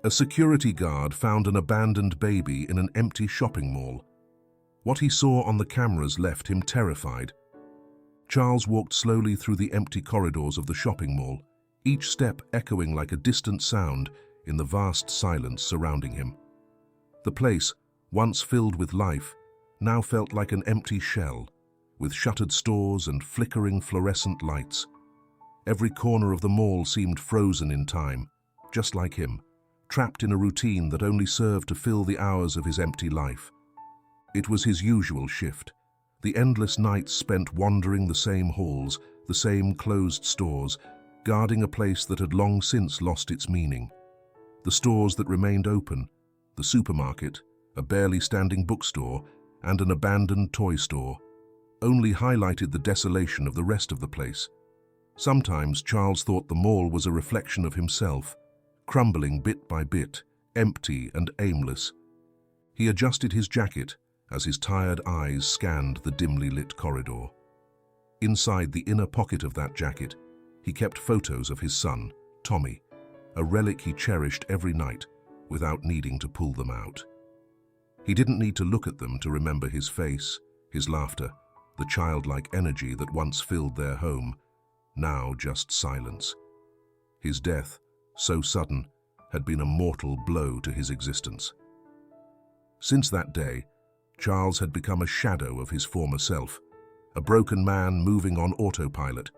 A security guard found an abandoned baby in an empty shopping mall. What he saw on the cameras left him terrified. Charles walked slowly through the empty corridors of the shopping mall, each step echoing like a distant sound in the vast silence surrounding him. The place, once filled with life, now felt like an empty shell, with shuttered stores and flickering fluorescent lights. Every corner of the mall seemed frozen in time, just like him, trapped in a routine that only served to fill the hours of his empty life. It was his usual shift, the endless nights spent wandering the same halls, the same closed stores, guarding a place that had long since lost its meaning. The stores that remained open, the supermarket, a barely standing bookstore, and an abandoned toy store, only highlighted the desolation of the rest of the place. Sometimes Charles thought the mall was a reflection of himself, crumbling bit by bit, empty and aimless. He adjusted his jacket as his tired eyes scanned the dimly lit corridor. Inside the inner pocket of that jacket, he kept photos of his son, Tommy, a relic he cherished every night without needing to pull them out. He didn't need to look at them to remember his face, his laughter, the childlike energy that once filled their home, now just silence. His death, so sudden, had been a mortal blow to his existence. Since that day, Charles had become a shadow of his former self, a broken man moving on autopilot,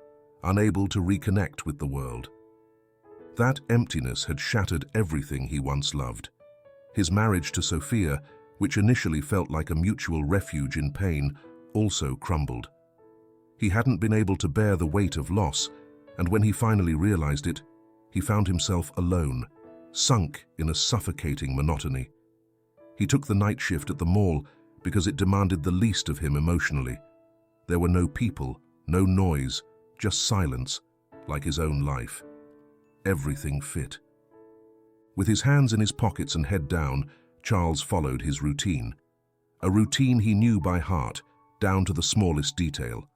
unable to reconnect with the world. That emptiness had shattered everything he once loved. His marriage to Sophia, which initially felt like a mutual refuge in pain, also crumbled. He hadn't been able to bear the weight of loss, and when he finally realized it, he found himself alone, sunk in a suffocating monotony. He took the night shift at the mall because it demanded the least of him emotionally. There were no people, no noise, just silence, like his own life. Everything fit. With his hands in his pockets and head down, Charles followed his routine. A routine he knew by heart, down to the smallest detail.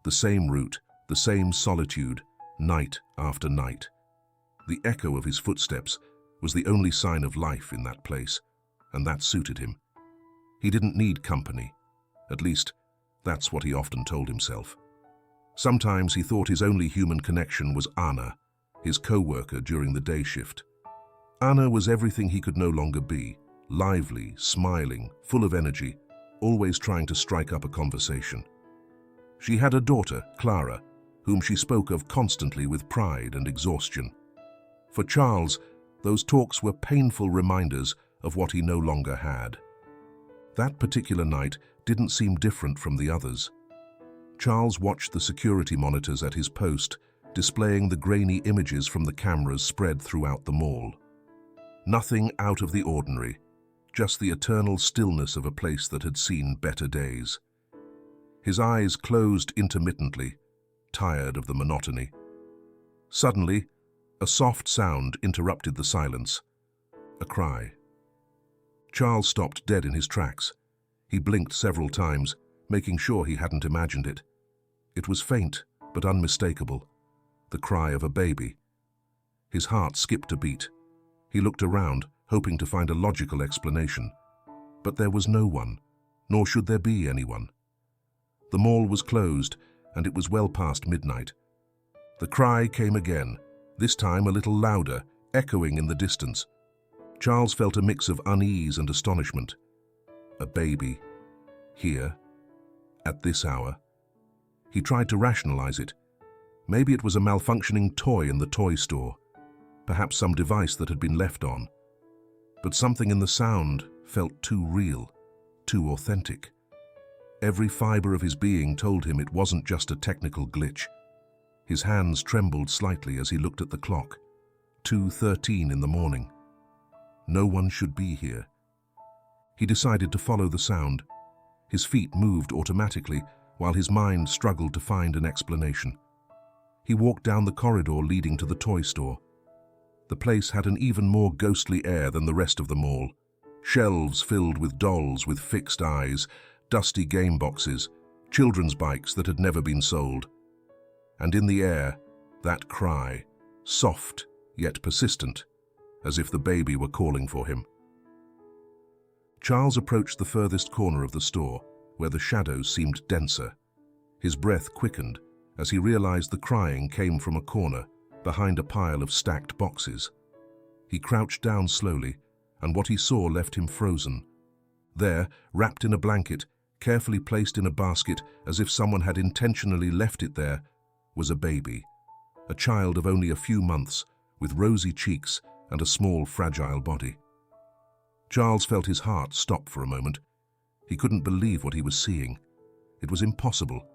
The same route, the same solitude, night after night. The echo of his footsteps was the only sign of life in that place, and that suited him. He didn't need company. At least, that's what he often told himself. Sometimes he thought his only human connection was Anna, his co-worker during the day shift. Anna was everything he could no longer be, lively, smiling, full of energy, always trying to strike up a conversation. She had a daughter, Clara, whom she spoke of constantly with pride and exhaustion. For Charles, those talks were painful reminders of what he no longer had. That particular night didn't seem different from the others. Charles watched the security monitors at his post, displaying the grainy images from the cameras spread throughout the mall. Nothing out of the ordinary, just the eternal stillness of a place that had seen better days. His eyes closed intermittently, tired of the monotony. Suddenly, a soft sound interrupted the silence. A cry. Charles stopped dead in his tracks. He blinked several times, making sure he hadn't imagined it. It was faint, but unmistakable. The cry of a baby. His heart skipped a beat. He looked around, hoping to find a logical explanation. But there was no one, nor should there be anyone. The mall was closed, and it was well past midnight. The cry came again, this time a little louder, echoing in the distance. Charles felt a mix of unease and astonishment. A baby. Here. At this hour. He tried to rationalize it. Maybe it was a malfunctioning toy in the toy store. Perhaps some device that had been left on. But something in the sound felt too real, too authentic. Every fiber of his being told him it wasn't just a technical glitch. His hands trembled slightly as he looked at the clock. 2:13 in the morning. No one should be here. He decided to follow the sound. His feet moved automatically while his mind struggled to find an explanation. He walked down the corridor leading to the toy store. The place had an even more ghostly air than the rest of the mall. Shelves filled with dolls with fixed eyes, dusty game boxes, children's bikes that had never been sold. And in the air, that cry, soft yet persistent, as if the baby were calling for him. Charles approached the furthest corner of the store, where the shadows seemed denser. His breath quickened as he realized the crying came from a corner, behind a pile of stacked boxes. He crouched down slowly, and what he saw left him frozen. There, wrapped in a blanket, carefully placed in a basket as if someone had intentionally left it there, was a baby. A child of only a few months, with rosy cheeks and a small, fragile body. Charles felt his heart stop for a moment. He couldn't believe what he was seeing. It was impossible.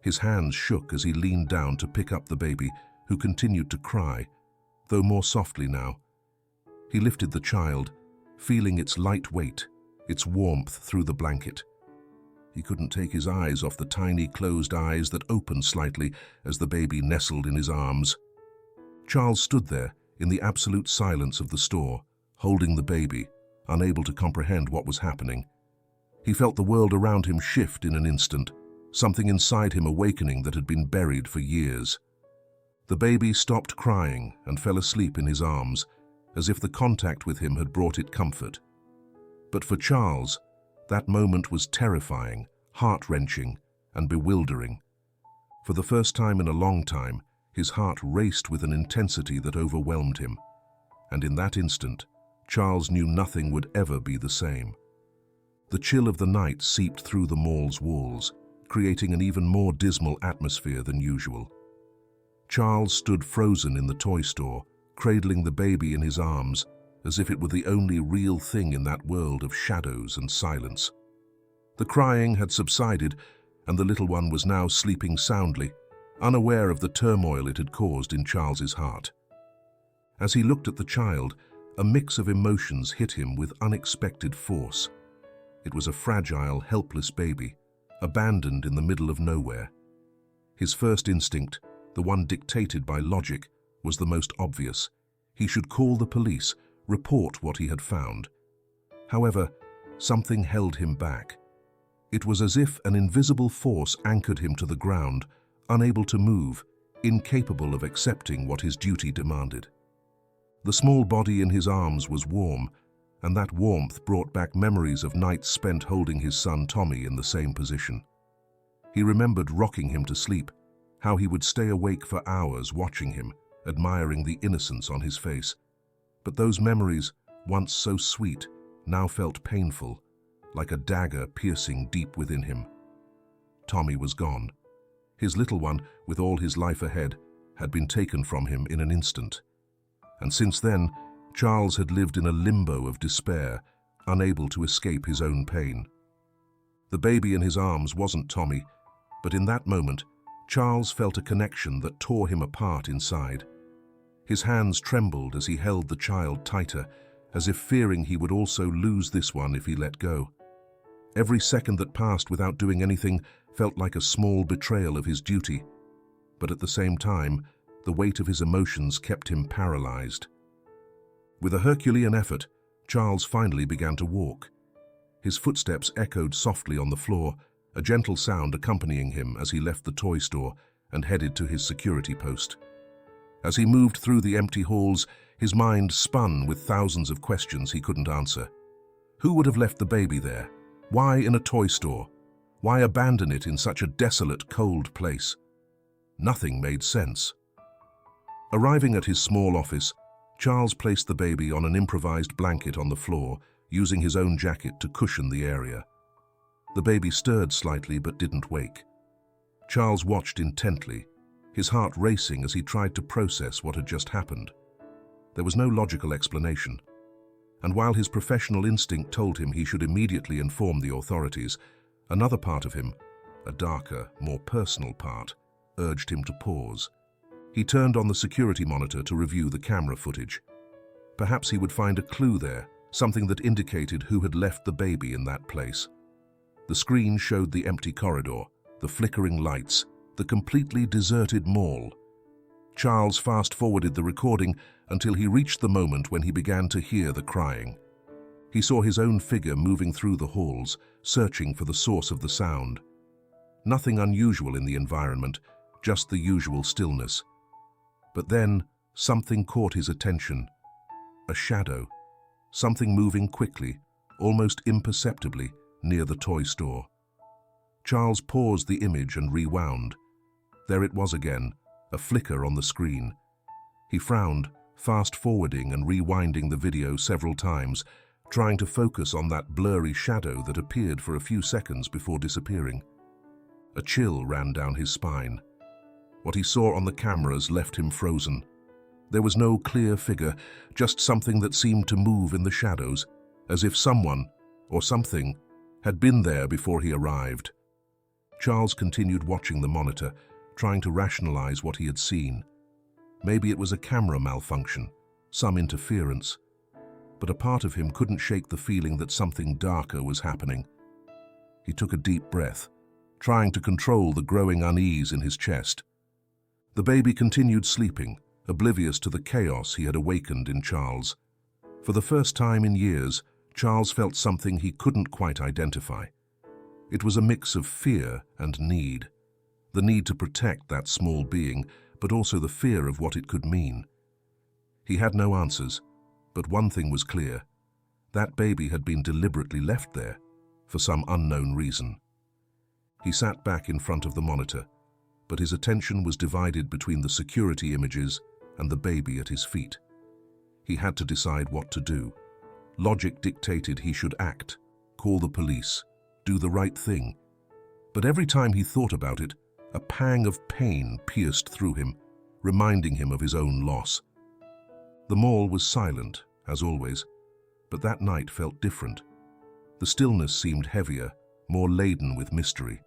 His hands shook as he leaned down to pick up the baby, who continued to cry, though more softly now. He lifted the child, feeling its light weight, its warmth through the blanket. He couldn't take his eyes off the tiny closed eyes that opened slightly as the baby nestled in his arms. Charles stood there in the absolute silence of the store, holding the baby, unable to comprehend what was happening. He felt the world around him shift in an instant, something inside him awakening that had been buried for years. The baby stopped crying and fell asleep in his arms, as if the contact with him had brought it comfort. But for Charles, that moment was terrifying, heart-wrenching, and bewildering. For the first time in a long time, his heart raced with an intensity that overwhelmed him. And in that instant, Charles knew nothing would ever be the same. The chill of the night seeped through the mall's walls, creating an even more dismal atmosphere than usual. Charles stood frozen in the toy store, cradling the baby in his arms, as if it were the only real thing in that world of shadows and silence. The crying had subsided, and the little one was now sleeping soundly, unaware of the turmoil it had caused in Charles's heart. As he looked at the child, a mix of emotions hit him with unexpected force. It was a fragile, helpless baby, abandoned in the middle of nowhere. His first instinct, the one dictated by logic, was the most obvious. He should call the police, report what he had found. However, something held him back. It was as if an invisible force anchored him to the ground, unable to move, incapable of accepting what his duty demanded. The small body in his arms was warm, and that warmth brought back memories of nights spent holding his son Tommy in the same position. He remembered rocking him to sleep, how he would stay awake for hours watching him, admiring the innocence on his face. But those memories, once so sweet, now felt painful, like a dagger piercing deep within him. Tommy was gone. His little one, with all his life ahead, had been taken from him in an instant. And since then, Charles had lived in a limbo of despair, unable to escape his own pain. The baby in his arms wasn't Tommy, but in that moment, Charles felt a connection that tore him apart inside. His hands trembled as he held the child tighter, as if fearing he would also lose this one if he let go. Every second that passed without doing anything felt like a small betrayal of his duty, but at the same time, the weight of his emotions kept him paralyzed. With a Herculean effort, Charles finally began to walk. His footsteps echoed softly on the floor, a gentle sound accompanying him as he left the toy store and headed to his security post. As he moved through the empty halls, his mind spun with thousands of questions he couldn't answer. Who would have left the baby there? Why in a toy store? Why abandon it in such a desolate, cold place? Nothing made sense. Arriving at his small office, Charles placed the baby on an improvised blanket on the floor, using his own jacket to cushion the area. The baby stirred slightly but didn't wake. Charles watched intently, his heart racing as he tried to process what had just happened. There was no logical explanation, and while his professional instinct told him he should immediately inform the authorities, another part of him, a darker, more personal part, urged him to pause. He turned on the security monitor to review the camera footage. Perhaps he would find a clue there, something that indicated who had left the baby in that place. The screen showed the empty corridor, the flickering lights, the completely deserted mall. Charles fast-forwarded the recording until he reached the moment when he began to hear the crying. He saw his own figure moving through the halls, searching for the source of the sound. Nothing unusual in the environment, just the usual stillness. But then, something caught his attention. a shadow, something moving quickly, almost imperceptibly, near the toy store. Charles paused the image and rewound. There it was again, a flicker on the screen. He frowned, fast-forwarding and rewinding the video several times, trying to focus on that blurry shadow that appeared for a few seconds before disappearing. A chill ran down his spine. What he saw on the cameras left him frozen. There was no clear figure, just something that seemed to move in the shadows, as if someone, or something, had been there before he arrived. Charles continued watching the monitor, trying to rationalize what he had seen. Maybe it was a camera malfunction, some interference, but a part of him couldn't shake the feeling that something darker was happening. He took a deep breath, trying to control the growing unease in his chest. The baby continued sleeping, oblivious to the chaos he had awakened in Charles. For the first time in years, Charles felt something he couldn't quite identify. It was a mix of fear and need. The need to protect that small being, but also the fear of what it could mean. He had no answers, but one thing was clear. That baby had been deliberately left there, for some unknown reason. He sat back in front of the monitor, but his attention was divided between the security images and the baby at his feet. He had to decide what to do. Logic dictated he should act, call the police, do the right thing. But every time he thought about it, a pang of pain pierced through him, reminding him of his own loss. The mall was silent, as always, but that night felt different. The stillness seemed heavier, more laden with mystery.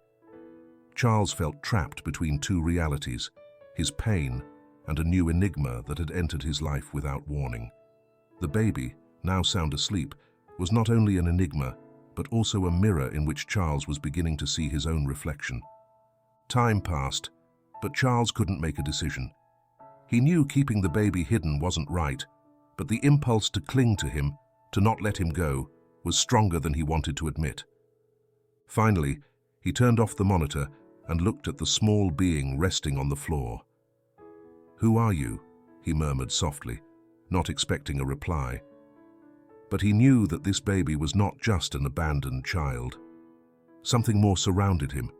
Charles felt trapped between two realities, his pain and a new enigma that had entered his life without warning. The baby, now sound asleep, was not only an enigma, but also a mirror in which Charles was beginning to see his own reflection. Time passed, but Charles couldn't make a decision. He knew keeping the baby hidden wasn't right, but the impulse to cling to him, to not let him go, was stronger than he wanted to admit. Finally, he turned off the monitor and looked at the small being resting on the floor. "Who are you?" he murmured softly, not expecting a reply. But he knew that this baby was not just an abandoned child. Something more surrounded him,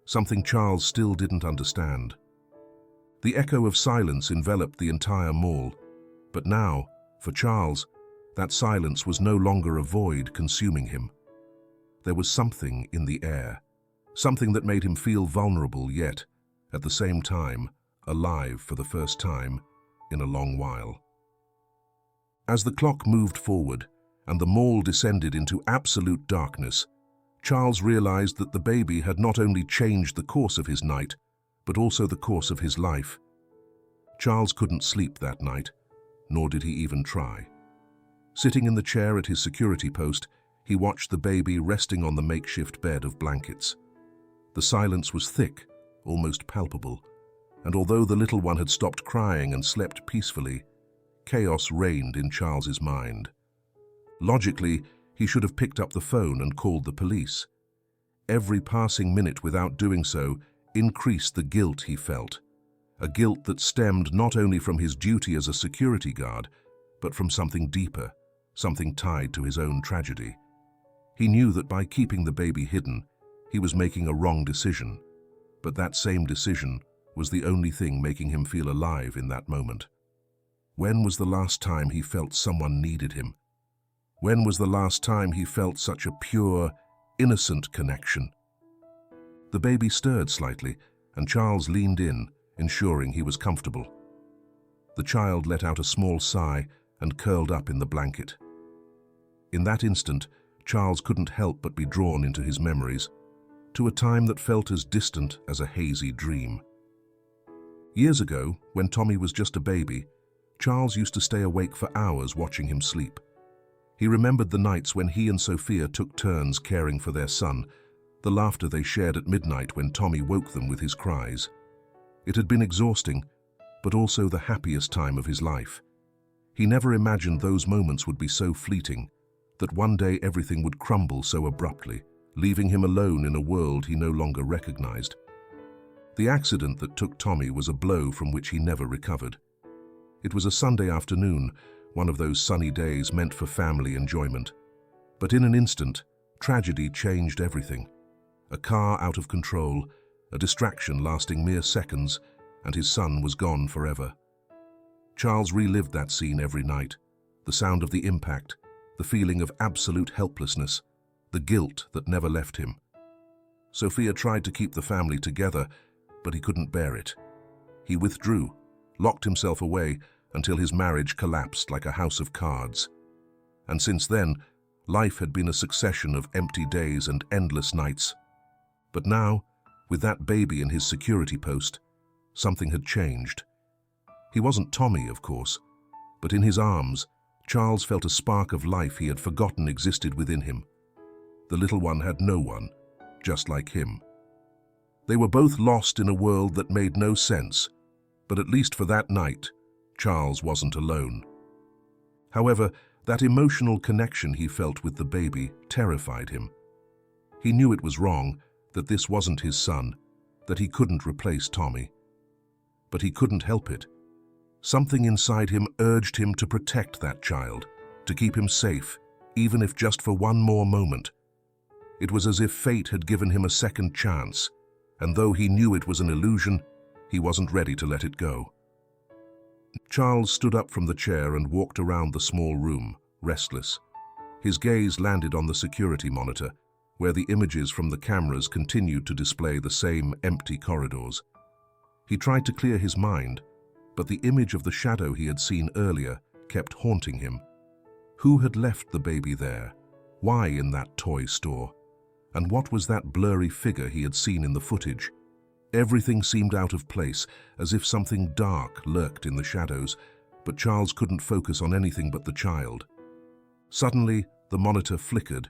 something Charles still didn't understand. The echo of silence enveloped the entire mall, but now, for Charles, that silence was no longer a void consuming him. There was something in the air, something that made him feel vulnerable yet, at the same time, alive for the first time in a long while. As the clock moved forward and the mall descended into absolute darkness, Charles realized that the baby had not only changed the course of his night, but also the course of his life. Charles couldn't sleep that night, nor did he even try. Sitting in the chair at his security post, he watched the baby resting on the makeshift bed of blankets. The silence was thick, almost palpable, and although the little one had stopped crying and slept peacefully, chaos reigned in Charles's mind. Logically, he should have picked up the phone and called the police. Every passing minute without doing so increased the guilt he felt, a guilt that stemmed not only from his duty as a security guard, but from something deeper, something tied to his own tragedy. He knew that by keeping the baby hidden, he was making a wrong decision, but that same decision was the only thing making him feel alive in that moment. When was the last time he felt someone needed him? When was the last time he felt such a pure, innocent connection? The baby stirred slightly, and Charles leaned in, ensuring he was comfortable. The child let out a small sigh and curled up in the blanket. In that instant, Charles couldn't help but be drawn into his memories, to a time that felt as distant as a hazy dream. Years ago, when Tommy was just a baby, Charles used to stay awake for hours watching him sleep. He remembered the nights when he and Sophia took turns caring for their son, the laughter they shared at midnight when Tommy woke them with his cries. It had been exhausting, but also the happiest time of his life. He never imagined those moments would be so fleeting, that one day everything would crumble so abruptly, leaving him alone in a world he no longer recognized. The accident that took Tommy was a blow from which he never recovered. It was a Sunday afternoon, one of those sunny days meant for family enjoyment. But in an instant, tragedy changed everything. A car out of control, a distraction lasting mere seconds, and his son was gone forever. Charles relived that scene every night, the sound of the impact, the feeling of absolute helplessness, the guilt that never left him. Sophia tried to keep the family together, but he couldn't bear it. He withdrew, locked himself away until his marriage collapsed like a house of cards. And since then, life had been a succession of empty days and endless nights. But now, with that baby in his security post, something had changed. He wasn't Tommy, of course, but in his arms, Charles felt a spark of life he had forgotten existed within him. The little one had no one, just like him. They were both lost in a world that made no sense, but at least for that night, Charles wasn't alone. However, that emotional connection he felt with the baby terrified him. He knew it was wrong, that this wasn't his son, that he couldn't replace Tommy. But he couldn't help it. Something inside him urged him to protect that child, to keep him safe, even if just for one more moment. It was as if fate had given him a second chance, and though he knew it was an illusion, he wasn't ready to let it go. Charles stood up from the chair and walked around the small room, restless. His gaze landed on the security monitor, where the images from the cameras continued to display the same empty corridors. He tried to clear his mind, but the image of the shadow he had seen earlier kept haunting him. Who had left the baby there? Why in that toy store? And what was that blurry figure he had seen in the footage? Everything seemed out of place, as if something dark lurked in the shadows, but Charles couldn't focus on anything but the child. Suddenly, the monitor flickered.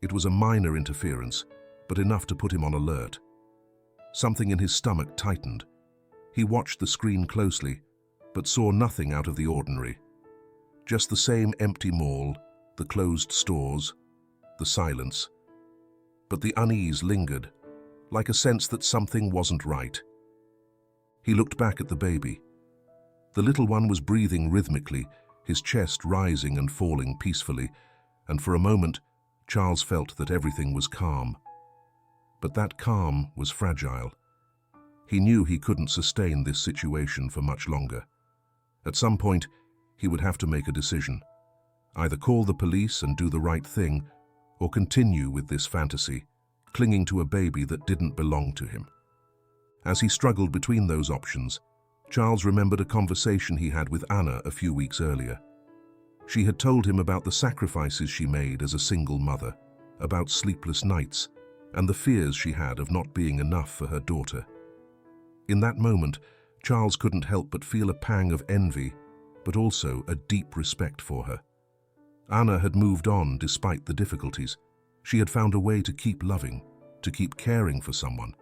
It was a minor interference, but enough to put him on alert. Something in his stomach tightened. He watched the screen closely, but saw nothing out of the ordinary. Just the same empty mall, the closed stores, the silence. But the unease lingered, like a sense that something wasn't right. He looked back at the baby. The little one was breathing rhythmically, his chest rising and falling peacefully, and for a moment, Charles felt that everything was calm. But that calm was fragile. He knew he couldn't sustain this situation for much longer. At some point, he would have to make a decision. Either call the police and do the right thing, or continue with this fantasy, clinging to a baby that didn't belong to him. As he struggled between those options, Charles remembered a conversation he had with Anna a few weeks earlier. She had told him about the sacrifices she made as a single mother, about sleepless nights, and the fears she had of not being enough for her daughter. In that moment, Charles couldn't help but feel a pang of envy, but also a deep respect for her. Anna had moved on despite the difficulties. She had found a way to keep loving, to keep caring for someone.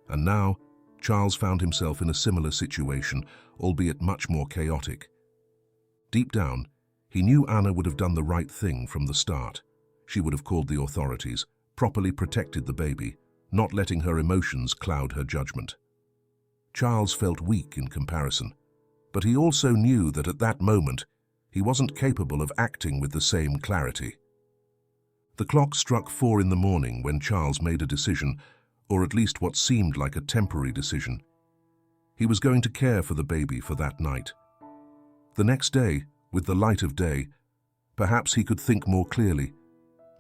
And now, Charles found himself in a similar situation, albeit much more chaotic. Deep down, he knew Anna would have done the right thing from the start. She would have called the authorities, properly protected the baby, not letting her emotions cloud her judgment. Charles felt weak in comparison, but he also knew that at that moment, he wasn't capable of acting with the same clarity. The clock struck 4 in the morning when Charles made a decision, or at least what seemed like a temporary decision. He was going to care for the baby for that night. The next day, with the light of day, perhaps he could think more clearly.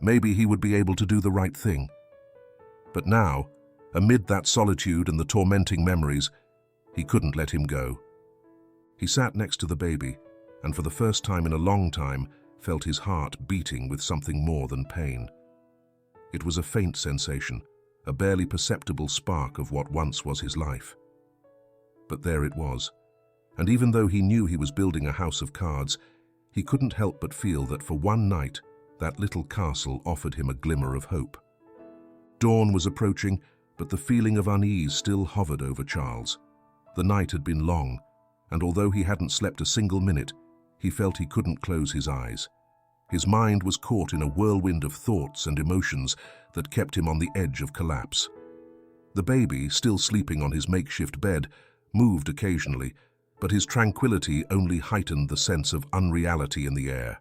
Maybe he would be able to do the right thing. But now, amid that solitude and the tormenting memories, he couldn't let him go. He sat next to the baby, and for the first time in a long time, felt his heart beating with something more than pain. It was a faint sensation, a barely perceptible spark of what once was his life. But there it was, and even though he knew he was building a house of cards, he couldn't help but feel that for one night, that little castle offered him a glimmer of hope. Dawn was approaching, but the feeling of unease still hovered over Charles. The night had been long, and although he hadn't slept a single minute, he felt he couldn't close his eyes. His mind was caught in a whirlwind of thoughts and emotions that kept him on the edge of collapse. The baby, still sleeping on his makeshift bed, moved occasionally, but his tranquility only heightened the sense of unreality in the air.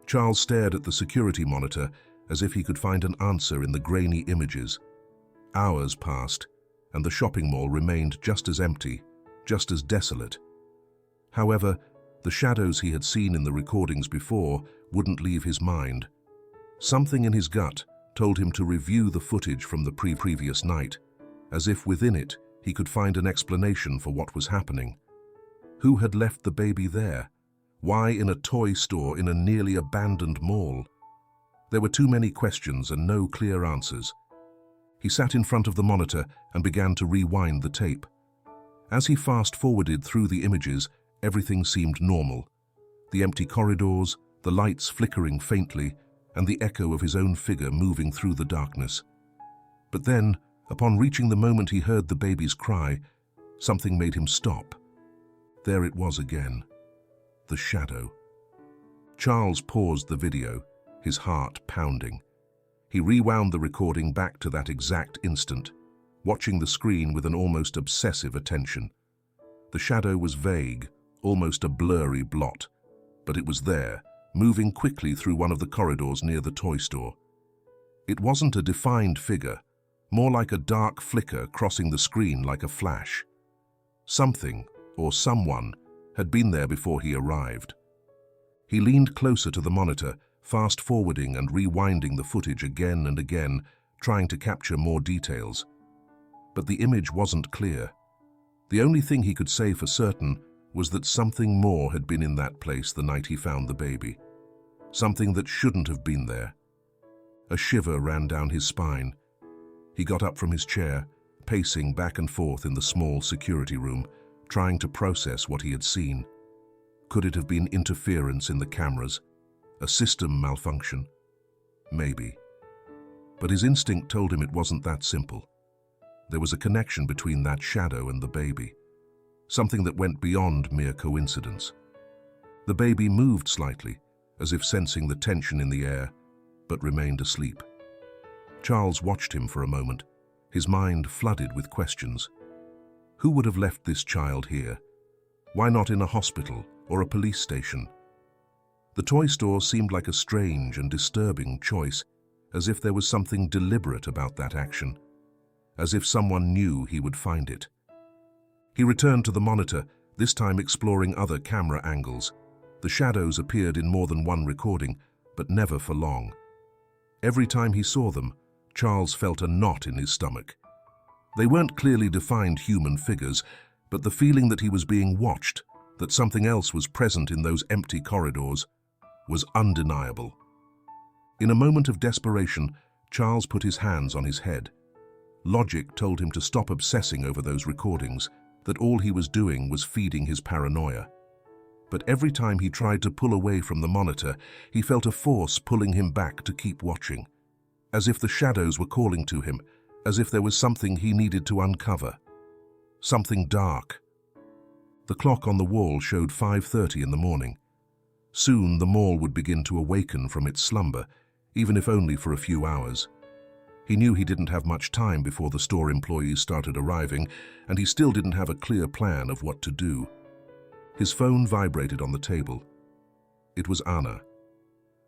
Charles stared at the security monitor as if he could find an answer in the grainy images. Hours passed, and the shopping mall remained just as empty, just as desolate. However, the shadows he had seen in the recordings before wouldn't leave his mind. Something in his gut told him to review the footage from the previous night, as if within it he could find an explanation for what was happening. Who had left the baby there? Why in a toy store in a nearly abandoned mall? There were too many questions and no clear answers. He sat in front of the monitor and began to rewind the tape. As he fast-forwarded through the images, everything seemed normal. The empty corridors, the lights flickering faintly, and the echo of his own figure moving through the darkness. But then, upon reaching the moment he heard the baby's cry, something made him stop. There it was again. The shadow. Charles paused the video, his heart pounding. He rewound the recording back to that exact instant, watching the screen with an almost obsessive attention. The shadow was vague, almost a blurry blot, but it was there, moving quickly through one of the corridors near the toy store. It wasn't a defined figure, more like a dark flicker crossing the screen like a flash. Something, or someone, had been there before he arrived. He leaned closer to the monitor, fast-forwarding and rewinding the footage again and again, trying to capture more details. But the image wasn't clear. The only thing he could say for certain was that something more had been in that place the night he found the baby. Something that shouldn't have been there. A shiver ran down his spine. He got up from his chair, pacing back and forth in the small security room, trying to process what he had seen. Could it have been interference in the cameras? A system malfunction? Maybe. But his instinct told him it wasn't that simple. There was a connection between that shadow and the baby. Something that went beyond mere coincidence. The baby moved slightly, as if sensing the tension in the air, but remained asleep. Charles watched him for a moment, his mind flooded with questions. Who would have left this child here? Why not in a hospital or a police station? The toy store seemed like a strange and disturbing choice, as if there was something deliberate about that action, as if someone knew he would find it. He returned to the monitor, this time exploring other camera angles. The shadows appeared in more than one recording, but never for long. Every time he saw them, Charles felt a knot in his stomach. They weren't clearly defined human figures, but the feeling that he was being watched, that something else was present in those empty corridors, was undeniable. In a moment of desperation, Charles put his hands on his head. Logic told him to stop obsessing over those recordings, that all he was doing was feeding his paranoia. But every time he tried to pull away from the monitor, he felt a force pulling him back to keep watching, as if the shadows were calling to him, as if there was something he needed to uncover. Something dark. The clock on the wall showed 5:30 in the morning. Soon the mall would begin to awaken from its slumber, even if only for a few hours. He knew he didn't have much time before the store employees started arriving, and he still didn't have a clear plan of what to do. His phone vibrated on the table. It was Anna.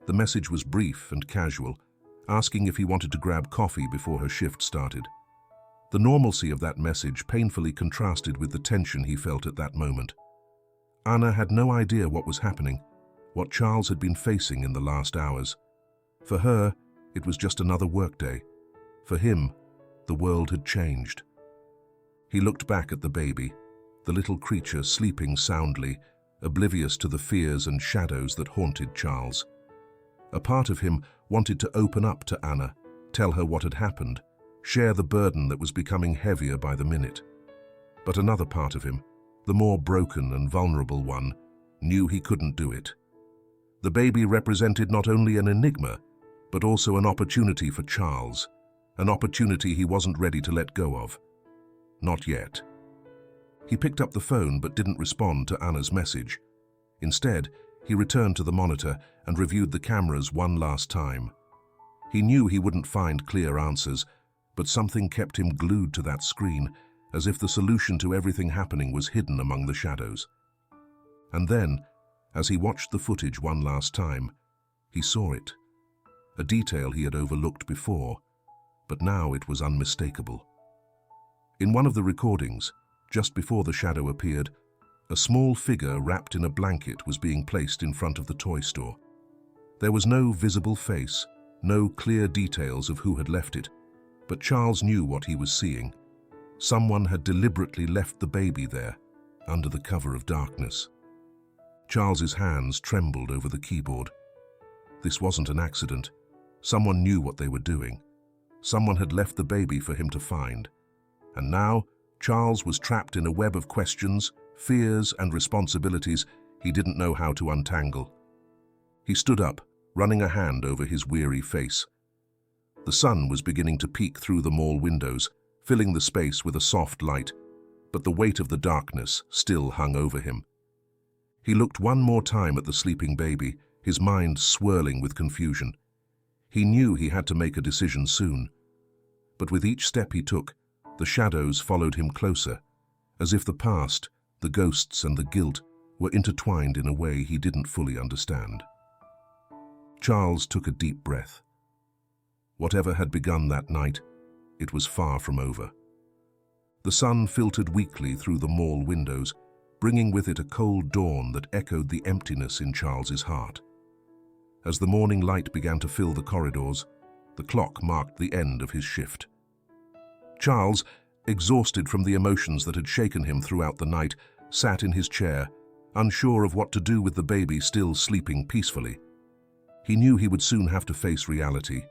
The message was brief and casual, asking if he wanted to grab coffee before her shift started. The normalcy of that message painfully contrasted with the tension he felt at that moment. Anna had no idea what was happening, what Charles had been facing in the last hours. For her, it was just another workday. For him, the world had changed. He looked back at the baby, the little creature sleeping soundly, oblivious to the fears and shadows that haunted Charles. A part of him wanted to open up to Anna, tell her what had happened, share the burden that was becoming heavier by the minute. But another part of him, the more broken and vulnerable one, knew he couldn't do it. The baby represented not only an enigma, but also an opportunity for Charles, an opportunity he wasn't ready to let go of. Not yet. He picked up the phone but didn't respond to Anna's message. Instead, he returned to the monitor and reviewed the cameras one last time. He knew he wouldn't find clear answers, but something kept him glued to that screen, as if the solution to everything happening was hidden among the shadows. And then, as he watched the footage one last time, he saw it. A detail he had overlooked before, but now it was unmistakable. In one of the recordings, just before the shadow appeared, a small figure wrapped in a blanket was being placed in front of the toy store. There was no visible face, no clear details of who had left it, but Charles knew what he was seeing. Someone had deliberately left the baby there, under the cover of darkness. Charles's hands trembled over the keyboard. This wasn't an accident. Someone knew what they were doing. Someone had left the baby for him to find. And now, Charles was trapped in a web of questions, fears, and responsibilities he didn't know how to untangle. He stood up, running a hand over his weary face. The sun was beginning to peek through the mall windows, filling the space with a soft light, but the weight of the darkness still hung over him. He looked one more time at the sleeping baby, his mind swirling with confusion. He knew he had to make a decision soon. But with each step he took, the shadows followed him closer, as if the past, the ghosts and the guilt were intertwined in a way he didn't fully understand. Charles took a deep breath. Whatever had begun that night, it was far from over. The sun filtered weakly through the mall windows, bringing with it a cold dawn that echoed the emptiness in Charles's heart. As the morning light began to fill the corridors, the clock marked the end of his shift. Charles, exhausted from the emotions that had shaken him throughout the night, sat in his chair, unsure of what to do with the baby still sleeping peacefully. He knew he would soon have to face reality.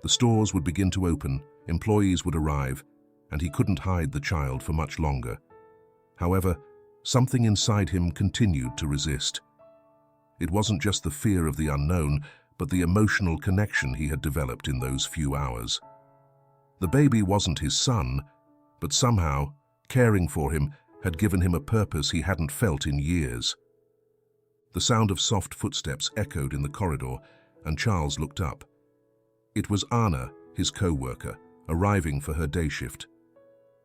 The stores would begin to open, employees would arrive, and he couldn't hide the child for much longer. However, something inside him continued to resist. It wasn't just the fear of the unknown, but the emotional connection he had developed in those few hours. The baby wasn't his son, but somehow, caring for him had given him a purpose he hadn't felt in years. The sound of soft footsteps echoed in the corridor, and Charles looked up. It was Anna, his co-worker, arriving for her day shift.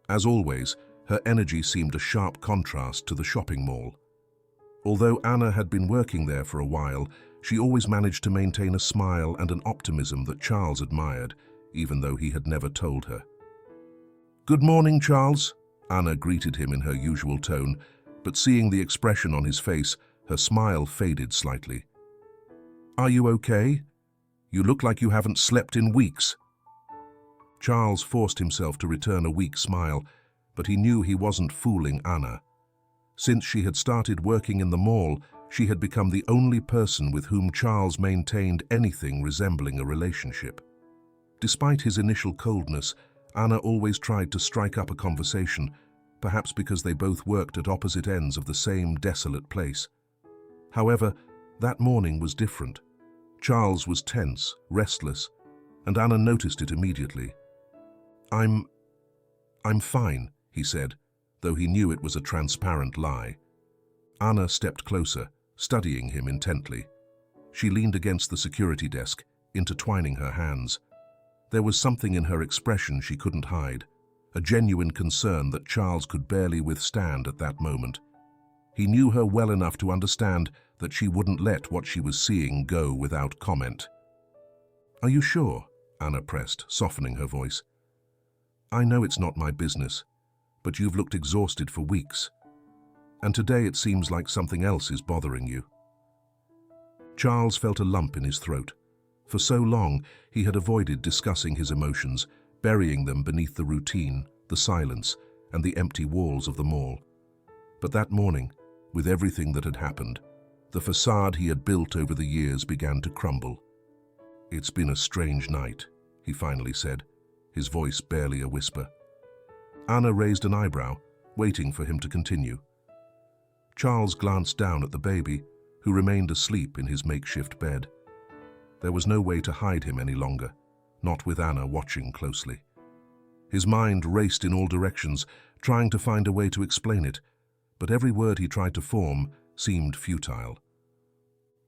As always, her energy seemed a sharp contrast to the shopping mall. Although Anna had been working there for a while, she always managed to maintain a smile and an optimism that Charles admired, even though he had never told her. "Good morning, Charles," Anna greeted him in her usual tone, but seeing the expression on his face, her smile faded slightly. "Are you okay? You look like you haven't slept in weeks." Charles forced himself to return a weak smile, but he knew he wasn't fooling Anna. Since she had started working in the mall, she had become the only person with whom Charles maintained anything resembling a relationship. Despite his initial coldness, Anna always tried to strike up a conversation, perhaps because they both worked at opposite ends of the same desolate place. However, that morning was different. Charles was tense, restless, and Anna noticed it immediately. I'm fine," he said, though he knew it was a transparent lie. Anna stepped closer, studying him intently. She leaned against the security desk, intertwining her hands. There was something in her expression she couldn't hide, a genuine concern that Charles could barely withstand at that moment. He knew her well enough to understand that she wouldn't let what she was seeing go without comment. "Are you sure?" Anna pressed, softening her voice. "I know it's not my business, but you've looked exhausted for weeks, and today it seems like something else is bothering you." Charles felt a lump in his throat. For so long, he had avoided discussing his emotions, burying them beneath the routine, the silence, and the empty walls of the mall. But that morning, with everything that had happened, the facade he had built over the years began to crumble. "It's been a strange night," he finally said, his voice barely a whisper. Anna raised an eyebrow, waiting for him to continue. Charles glanced down at the baby, who remained asleep in his makeshift bed. There was no way to hide him any longer, not with Anna watching closely. His mind raced in all directions, trying to find a way to explain it, but every word he tried to form seemed futile.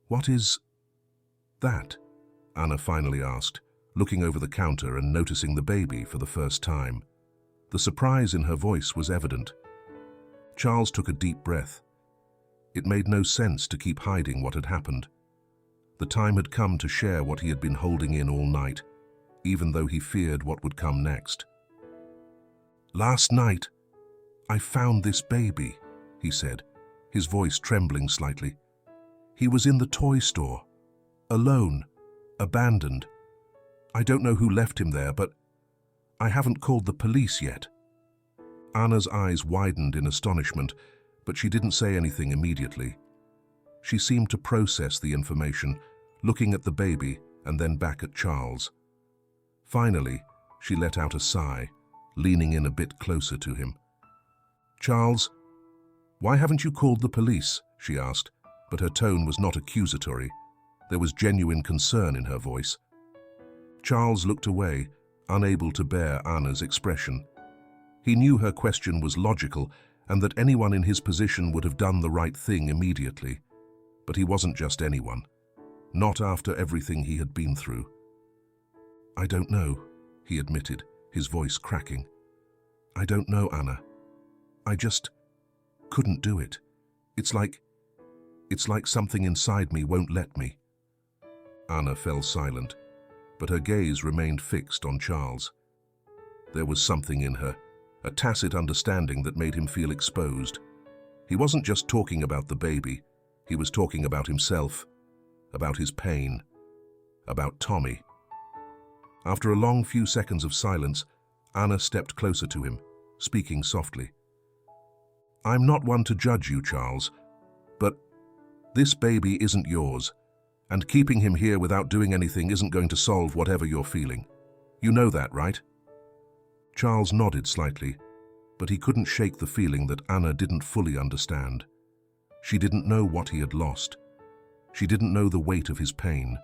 "What is that?" Anna finally asked, looking over the counter and noticing the baby for the first time. The surprise in her voice was evident. Charles took a deep breath. It made no sense to keep hiding what had happened. The time had come to share what he had been holding in all night, even though he feared what would come next. "Last night, I found this baby," he said, his voice trembling slightly. "He was in the toy store, alone, abandoned. I don't know who left him there, but I haven't called the police yet." Anna's eyes widened in astonishment, but she didn't say anything immediately. She seemed to process the information, looking at the baby and then back at Charles. Finally, she let out a sigh, leaning in a bit closer to him. "Charles, why haven't you called the police?" she asked, but her tone was not accusatory. There was genuine concern in her voice. Charles looked away, unable to bear Anna's expression. He knew her question was logical and that anyone in his position would have done the right thing immediately. But he wasn't just anyone. Not after everything he had been through. "I don't know," he admitted, his voice cracking. "I don't know, Anna. I just couldn't do it. It's like something inside me won't let me." Anna fell silent, but her gaze remained fixed on Charles. There was something in her, a tacit understanding that made him feel exposed. He wasn't just talking about the baby, he was talking about himself, about his pain, about Tommy. After a long few seconds of silence, Anna stepped closer to him, speaking softly. "I'm not one to judge you, Charles, but this baby isn't yours, and keeping him here without doing anything isn't going to solve whatever you're feeling. You know that, right?" Charles nodded slightly, but he couldn't shake the feeling that Anna didn't fully understand. She didn't know what he had lost. She didn't know the weight of his pain.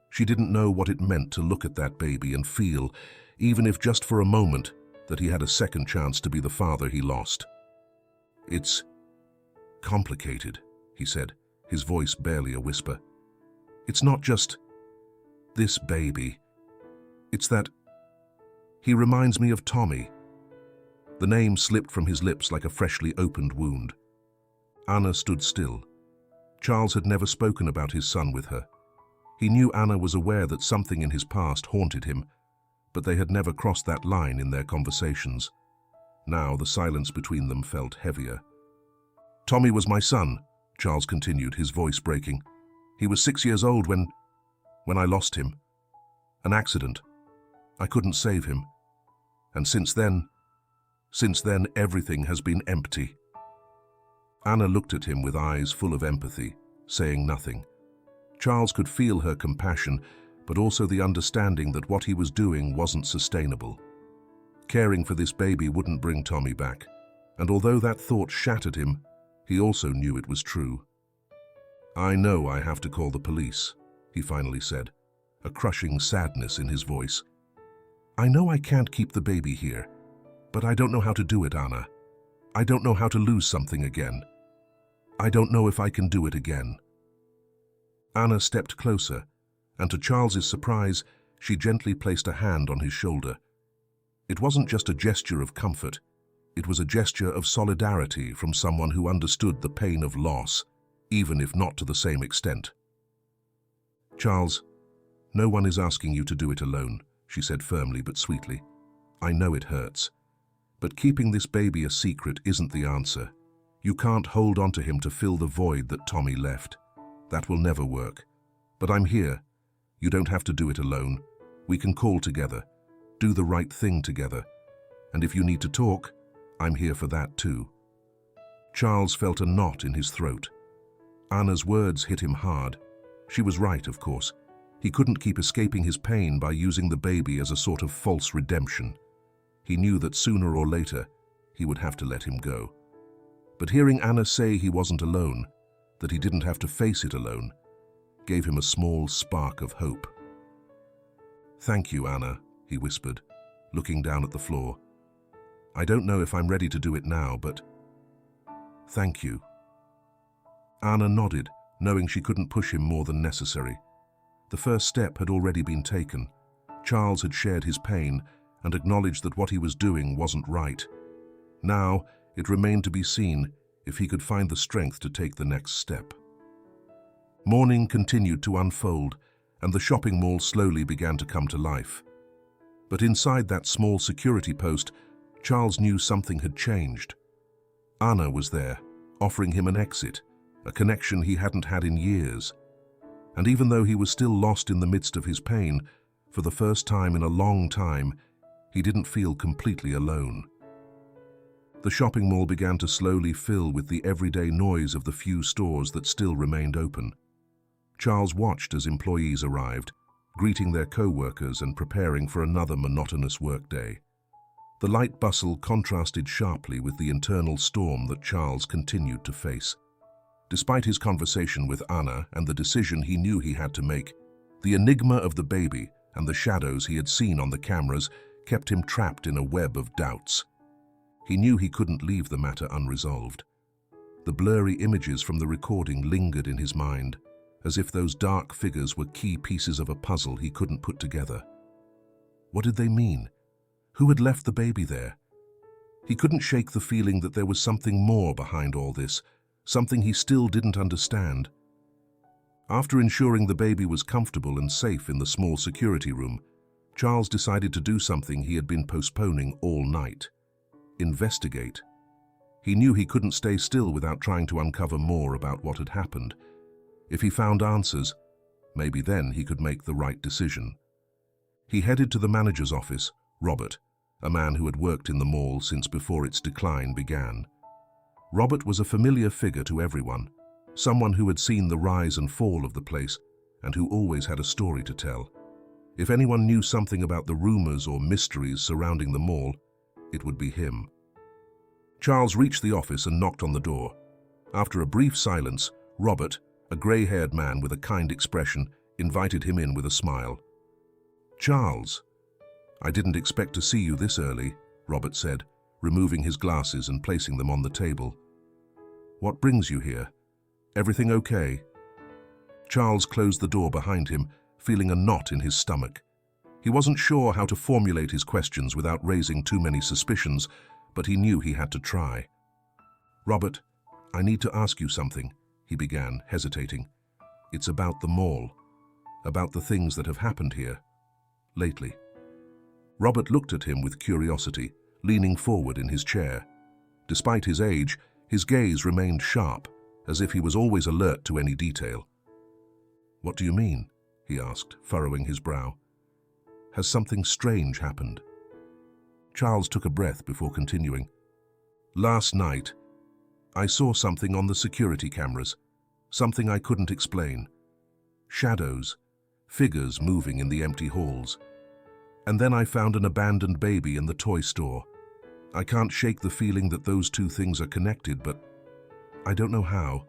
She didn't know what it meant to look at that baby and feel, even if just for a moment, that he had a second chance to be the father he lost. "It's complicated," he said, his voice barely a whisper. "It's not just this baby. It's that he reminds me of Tommy." The name slipped from his lips like a freshly opened wound. Anna stood still. Charles had never spoken about his son with her. He knew Anna was aware that something in his past haunted him, but they had never crossed that line in their conversations. Now the silence between them felt heavier. "Tommy was my son," Charles continued, his voice breaking. "He was 6 years old when I lost him. An accident. I couldn't save him. And since then, everything has been empty." Anna looked at him with eyes full of empathy, saying nothing. Charles could feel her compassion, but also the understanding that what he was doing wasn't sustainable. Caring for this baby wouldn't bring Tommy back, and although that thought shattered him, he also knew it was true. "I know I have to call the police," he finally said, a crushing sadness in his voice. "I know I can't keep the baby here, but I don't know how to do it, Anna. I don't know how to lose something again. I don't know if I can do it again." Anna stepped closer, and to Charles's surprise, she gently placed a hand on his shoulder. It wasn't just a gesture of comfort, it was a gesture of solidarity from someone who understood the pain of loss, even if not to the same extent. "Charles, no one is asking you to do it alone," she said firmly but sweetly. "I know it hurts, but keeping this baby a secret isn't the answer. You can't hold on to him to fill the void that Tommy left. That will never work. But I'm here. You don't have to do it alone. We can call together, do the right thing together. And if you need to talk, I'm here for that too." Charles felt a knot in his throat. Anna's words hit him hard. She was right, of course. He couldn't keep escaping his pain by using the baby as a sort of false redemption. He knew that sooner or later, he would have to let him go. But hearing Anna say he wasn't alone, that he didn't have to face it alone, gave him a small spark of hope. "Thank you, Anna," he whispered, looking down at the floor. "I don't know if I'm ready to do it now, but thank you." Anna nodded, knowing she couldn't push him more than necessary. The first step had already been taken. Charles had shared his pain, and acknowledged that what he was doing wasn't right. Now, it remained to be seen if he could find the strength to take the next step. Morning continued to unfold, and the shopping mall slowly began to come to life. But inside that small security post, Charles knew something had changed. Anna was there, offering him an exit, a connection he hadn't had in years. And even though he was still lost in the midst of his pain, for the first time in a long time, he didn't feel completely alone. The shopping mall began to slowly fill with the everyday noise of the few stores that still remained open. Charles watched as employees arrived, greeting their co-workers and preparing for another monotonous workday. The light bustle contrasted sharply with the internal storm that Charles continued to face. Despite his conversation with Anna and the decision he knew he had to make, the enigma of the baby and the shadows he had seen on the cameras kept him trapped in a web of doubts. He knew he couldn't leave the matter unresolved. The blurry images from the recording lingered in his mind, as if those dark figures were key pieces of a puzzle he couldn't put together. What did they mean? Who had left the baby there? He couldn't shake the feeling that there was something more behind all this, something he still didn't understand. After ensuring the baby was comfortable and safe in the small security room, Charles decided to do something he had been postponing all night: investigate. He knew he couldn't stay still without trying to uncover more about what had happened. If he found answers, maybe then he could make the right decision. He headed to the manager's office, Robert, a man who had worked in the mall since before its decline began. Robert was a familiar figure to everyone, someone who had seen the rise and fall of the place and who always had a story to tell. If anyone knew something about the rumors or mysteries surrounding the mall, it would be him. Charles reached the office and knocked on the door. After a brief silence, Robert, a grey-haired man with a kind expression, invited him in with a smile. "Charles, I didn't expect to see you this early," Robert said, removing his glasses and placing them on the table. "What brings you here? Everything okay?" Charles closed the door behind him, feeling a knot in his stomach. He wasn't sure how to formulate his questions without raising too many suspicions, but he knew he had to try. "Robert, I need to ask you something," he began, hesitating. "It's about the mall, about the things that have happened here lately." Robert looked at him with curiosity, leaning forward in his chair. Despite his age, his gaze remained sharp, as if he was always alert to any detail. "What do you mean?" he asked, furrowing his brow. "Has something strange happened?" Charles took a breath before continuing. "Last night, I saw something on the security cameras, something I couldn't explain. Shadows, figures moving in the empty halls. And then I found an abandoned baby in the toy store. I can't shake the feeling that those two things are connected, but I don't know how.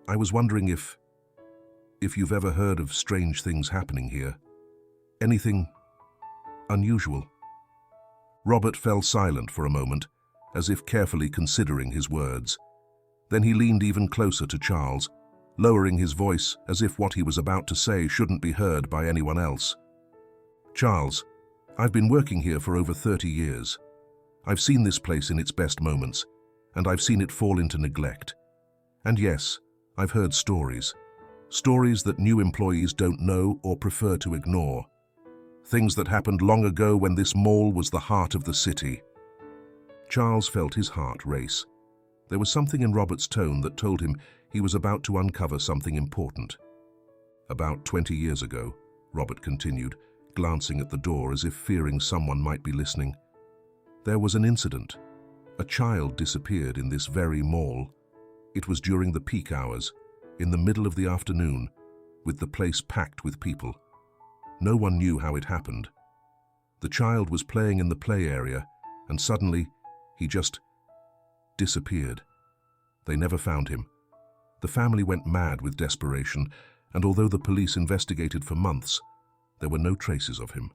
I was wondering if you've ever heard of strange things happening here. Anything unusual." Robert fell silent for a moment, as if carefully considering his words. Then he leaned even closer to Charles, lowering his voice as if what he was about to say shouldn't be heard by anyone else. "Charles, I've been working here for over 30 years. I've seen this place in its best moments, and I've seen it fall into neglect. And yes, I've heard stories. Stories that new employees don't know or prefer to ignore. Things that happened long ago when this mall was the heart of the city." Charles felt his heart race. There was something in Robert's tone that told him he was about to uncover something important. "About 20 years ago," Robert continued, glancing at the door as if fearing someone might be listening, "there was an incident. A child disappeared in this very mall. It was during the peak hours, in the middle of the afternoon, with the place packed with people. No one knew how it happened. The child was playing in the play area, and suddenly, he just disappeared. They never found him. The family went mad with desperation, and although the police investigated for months, there were no traces of him."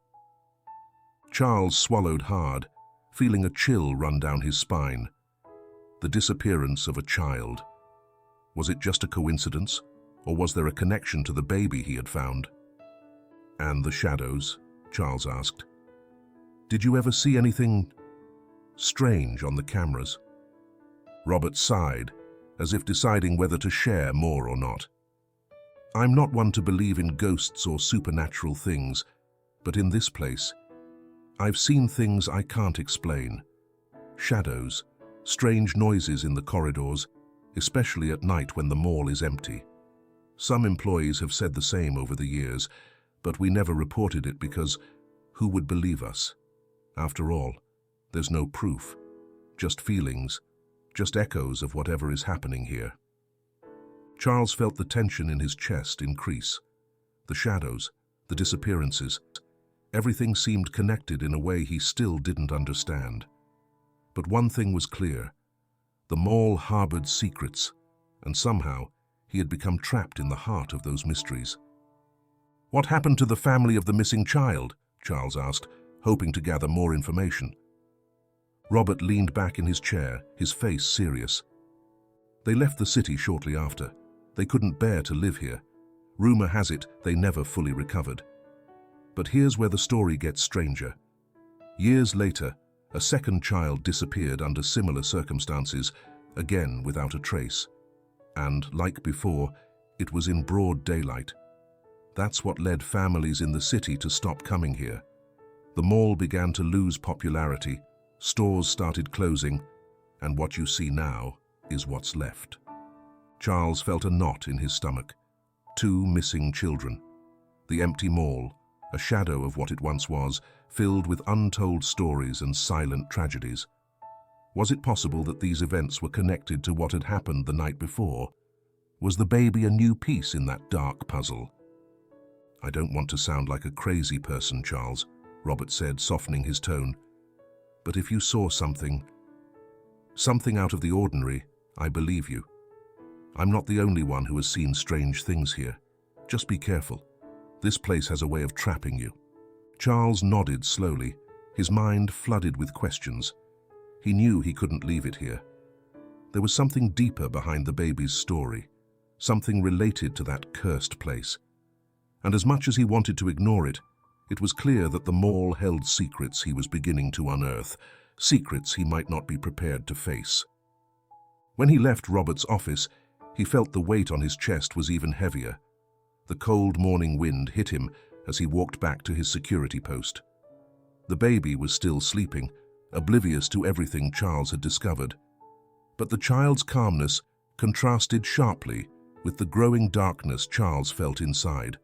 Charles swallowed hard, feeling a chill run down his spine. The disappearance of a child. Was it just a coincidence, or was there a connection to the baby he had found? "And the shadows?" Charles asked. Did you ever see anything strange on the cameras?" Robert sighed, as if deciding whether to share more or not. "I'm not one to believe in ghosts or supernatural things, but in this place, I've seen things I can't explain. Shadows, strange noises in the corridors, especially at night when the mall is empty. Some employees have said the same over the years, but we never reported it because who would believe us? After all, there's no proof, just feelings, just echoes of whatever is happening here." Charles felt the tension in his chest increase. The shadows, the disappearances, everything seemed connected in a way he still didn't understand. But one thing was clear. The mall harbored secrets, and somehow he had become trapped in the heart of those mysteries. "What happened to the family of the missing child?" Charles asked, hoping to gather more information. Robert leaned back in his chair, his face serious. "They left the city shortly after. They couldn't bear to live here. Rumor has it they never fully recovered. But here's where the story gets stranger. Years later, a second child disappeared under similar circumstances, again without a trace. And, like before, it was in broad daylight. That's what led families in the city to stop coming here. The mall began to lose popularity, stores started closing, and what you see now is what's left." Charles felt a knot in his stomach. 2 missing children. The empty mall, a shadow of what it once was, filled with untold stories and silent tragedies. Was it possible that these events were connected to what had happened the night before? Was the baby a new piece in that dark puzzle? "I don't want to sound like a crazy person, Charles," Robert said, softening his tone. "But if you saw something out of the ordinary, I believe you. I'm not the only one who has seen strange things here. Just be careful. This place has a way of trapping you." Charles nodded slowly, his mind flooded with questions. He knew he couldn't leave it here. There was something deeper behind the baby's story, something related to that cursed place. And as much as he wanted to ignore it, it was clear that the mall held secrets he was beginning to unearth, secrets he might not be prepared to face. When he left Robert's office, he felt the weight on his chest was even heavier. The cold morning wind hit him as he walked back to his security post. The baby was still sleeping, oblivious to everything Charles had discovered. But the child's calmness contrasted sharply with the growing darkness Charles felt inside.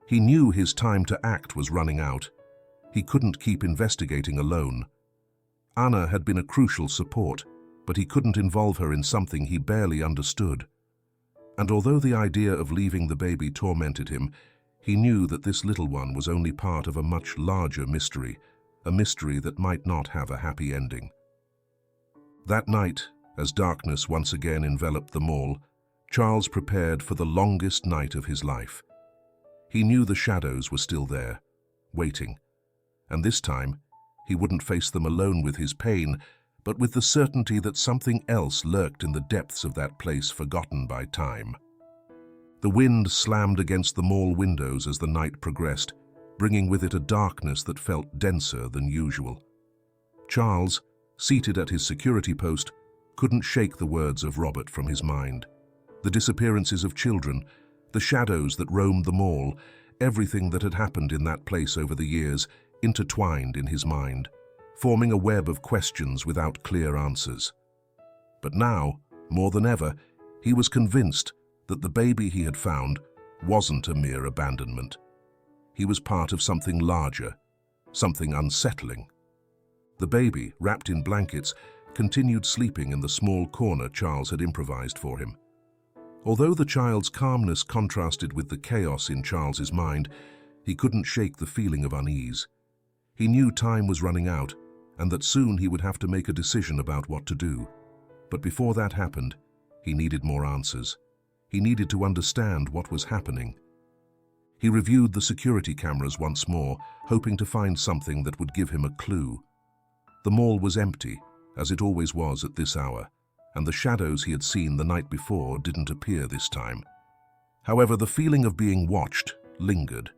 He knew his time to act was running out. He couldn't keep investigating alone. Anna had been a crucial support, but he couldn't involve her in something he barely understood. And although the idea of leaving the baby tormented him, he knew that this little one was only part of a much larger mystery, a mystery that might not have a happy ending. That night, as darkness once again enveloped the mall, Charles prepared for the longest night of his life. He knew the shadows were still there, waiting, and this time he wouldn't face them alone with his pain, but with the certainty that something else lurked in the depths of that place forgotten by time. The wind slammed against the mall windows as the night progressed, bringing with it a darkness that felt denser than usual. Charles, seated at his security post, couldn't shake the words of Robert from his mind. The disappearances of children, the shadows that roamed the mall, everything that had happened in that place over the years, intertwined in his mind, forming a web of questions without clear answers. But now, more than ever, he was convinced that the baby he had found wasn't a mere abandonment. He was part of something larger, something unsettling. The baby, wrapped in blankets, continued sleeping in the small corner Charles had improvised for him. Although the child's calmness contrasted with the chaos in Charles's mind, he couldn't shake the feeling of unease. He knew time was running out, and that soon he would have to make a decision about what to do. But before that happened, he needed more answers. He needed to understand what was happening. He reviewed the security cameras once more, hoping to find something that would give him a clue. The mall was empty, as it always was at this hour, and the shadows he had seen the night before didn't appear this time. However, the feeling of being watched lingered.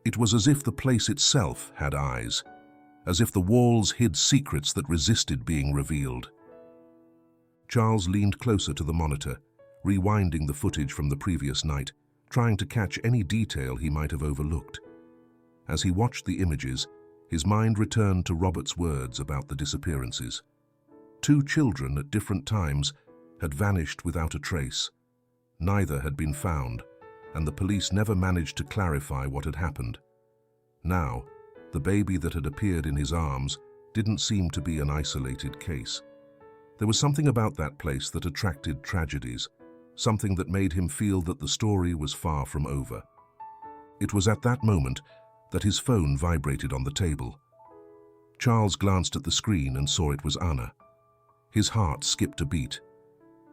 It was as if the place itself had eyes. as if the walls hid secrets that resisted being revealed. Charles leaned closer to the monitor, rewinding the footage from the previous night, trying to catch any detail he might have overlooked. As he watched the images, his mind returned to Robert's words about the disappearances. 2 children at different times had vanished without a trace. Neither had been found, and the police never managed to clarify what had happened. Now, the baby that had appeared in his arms didn't seem to be an isolated case. There was something about that place that attracted tragedies, something that made him feel that the story was far from over. It was at that moment that his phone vibrated on the table. Charles glanced at the screen and saw it was Anna. His heart skipped a beat.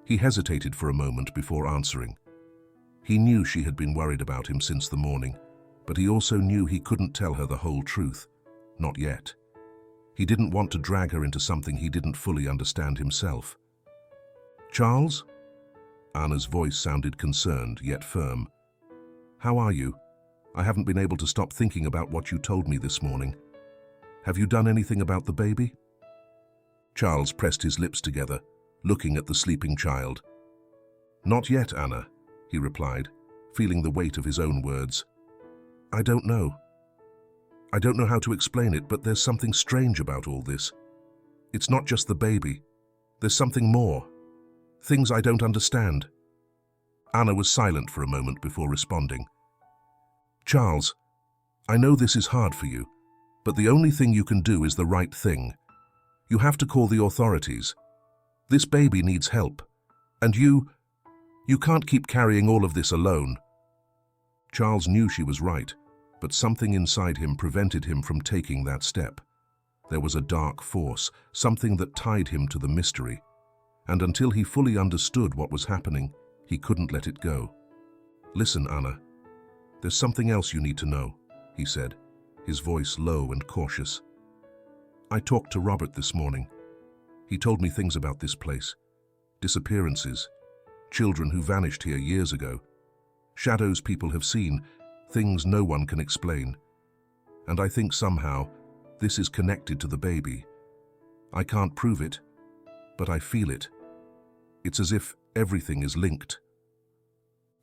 He hesitated for a moment before answering. He knew she had been worried about him since the morning, but he also knew he couldn't tell her the whole truth. Not yet. He didn't want to drag her into something he didn't fully understand himself. "Charles?" Anna's voice sounded concerned, yet firm. "How are you? I haven't been able to stop thinking about what you told me this morning. Have you done anything about the baby?" Charles pressed his lips together, looking at the sleeping child. "Not yet, Anna," he replied, feeling the weight of his own words. "I don't know. I don't know how to explain it, but there's something strange about all this. It's not just the baby. There's something more. Things I don't understand." Anna was silent for a moment before responding. "Charles, I know this is hard for you, but the only thing you can do is the right thing. You have to call the authorities. This baby needs help, and you can't keep carrying all of this alone." Charles knew she was right, but something inside him prevented him from taking that step. There was a dark force, something that tied him to the mystery, and until he fully understood what was happening, he couldn't let it go. "Listen, Anna, there's something else you need to know," he said, his voice low and cautious. "I talked to Robert this morning. He told me things about this place. Disappearances, children who vanished here years ago, shadows people have seen, things no one can explain. And I think somehow this is connected to the baby. I can't prove it, but I feel it. It's as if everything is linked."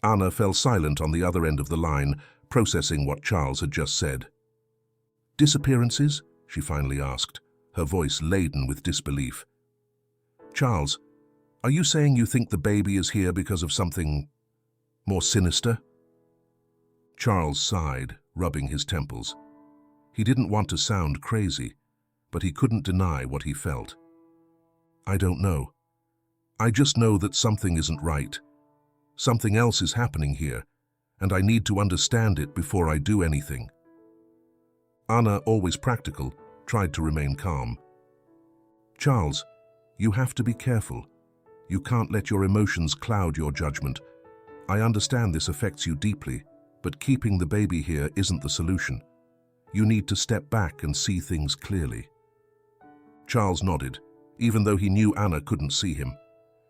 Anna fell silent on the other end of the line, processing what Charles had just said. "Disappearances?" she finally asked, her voice laden with disbelief. "Charles, are you saying you think the baby is here because of something more sinister?" Charles sighed, rubbing his temples. He didn't want to sound crazy, but he couldn't deny what he felt. "I don't know. I just know that something isn't right. Something else is happening here, and I need to understand it before I do anything." Anna, always practical, tried to remain calm. "Charles, you have to be careful. You can't let your emotions cloud your judgment. I understand this affects you deeply, but keeping the baby here isn't the solution. You need to step back and see things clearly." Charles nodded, even though he knew Anna couldn't see him.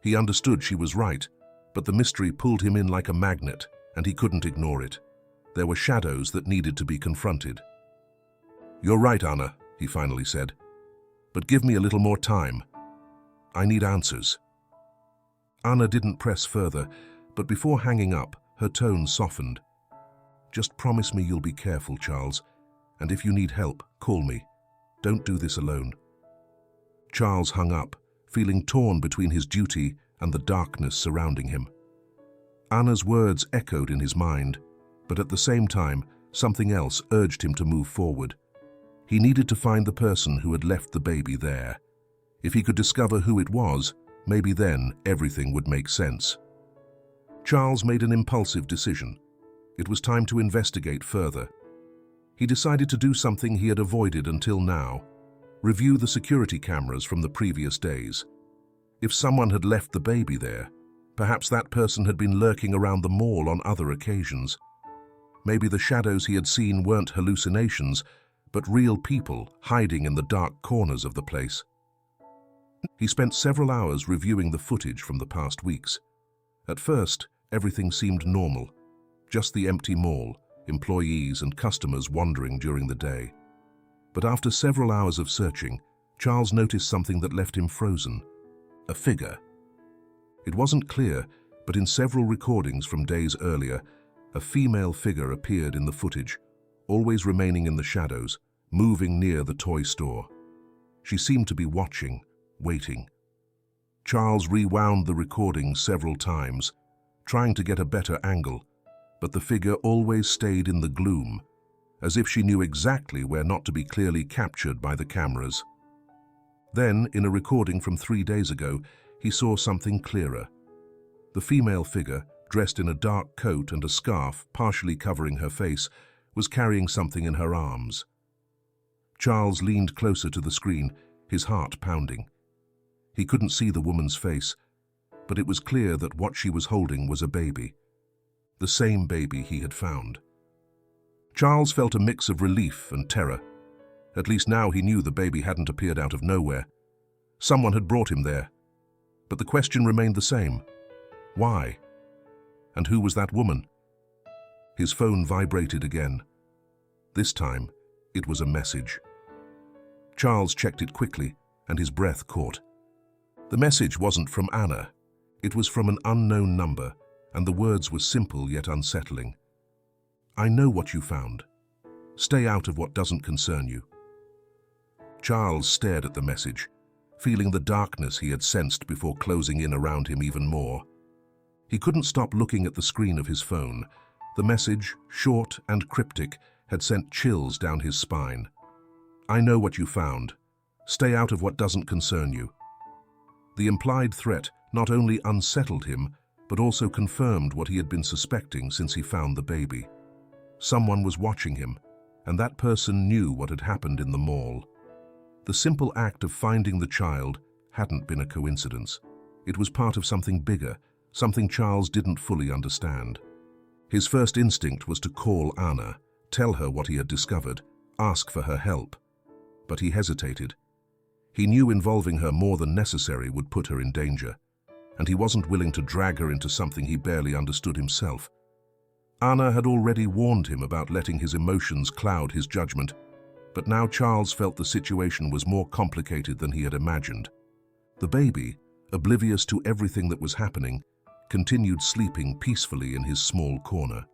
He understood she was right, but the mystery pulled him in like a magnet, and he couldn't ignore it. There were shadows that needed to be confronted. "You're right, Anna," he finally said. "But give me a little more time. I need answers." Anna didn't press further, but before hanging up, her tone softened. "Just promise me you'll be careful, Charles, and if you need help, call me. Don't do this alone." Charles hung up, feeling torn between his duty and the darkness surrounding him. Anna's words echoed in his mind, but at the same time, something else urged him to move forward. He needed to find the person who had left the baby there. If he could discover who it was, maybe then everything would make sense. Charles made an impulsive decision. It was time to investigate further. He decided to do something he had avoided until now: review the security cameras from the previous days. If someone had left the baby there, perhaps that person had been lurking around the mall on other occasions. Maybe the shadows he had seen weren't hallucinations, but real people hiding in the dark corners of the place. He spent several hours reviewing the footage from the past weeks. At first, everything seemed normal. Just the empty mall, employees and customers wandering during the day. But after several hours of searching, Charles noticed something that left him frozen. A figure. It wasn't clear, but in several recordings from days earlier, a female figure appeared in the footage, always remaining in the shadows, moving near the toy store. She seemed to be watching, waiting. Charles rewound the recording several times, trying to get a better angle, but the figure always stayed in the gloom, as if she knew exactly where not to be clearly captured by the cameras. Then, in a recording from 3 days ago, he saw something clearer. The female figure, dressed in a dark coat and a scarf partially covering her face, was carrying something in her arms. Charles leaned closer to the screen, his heart pounding. He couldn't see the woman's face, but it was clear that what she was holding was a baby. The same baby he had found. Charles felt a mix of relief and terror. At least now he knew the baby hadn't appeared out of nowhere. Someone had brought him there. But the question remained the same. Why? And who was that woman? His phone vibrated again. This time, it was a message. Charles checked it quickly, and his breath caught. The message wasn't from Anna. It was from an unknown number, and the words were simple yet unsettling. I know what you found. Stay out of what doesn't concern you. Charles stared at the message, feeling the darkness he had sensed before closing in around him even more. He couldn't stop looking at the screen of his phone. The message, short and cryptic, had sent chills down his spine. I know what you found. Stay out of what doesn't concern you. The implied threat not only unsettled him, but also confirmed what he had been suspecting since he found the baby. Someone was watching him, and that person knew what had happened in the mall. The simple act of finding the child hadn't been a coincidence. It was part of something bigger, something Charles didn't fully understand. His first instinct was to call Anna, tell her what he had discovered, ask for her help. But he hesitated. He knew involving her more than necessary would put her in danger, and he wasn't willing to drag her into something he barely understood himself. Anna had already warned him about letting his emotions cloud his judgment, but now Charles felt the situation was more complicated than he had imagined. The baby, oblivious to everything that was happening, continued sleeping peacefully in his small corner.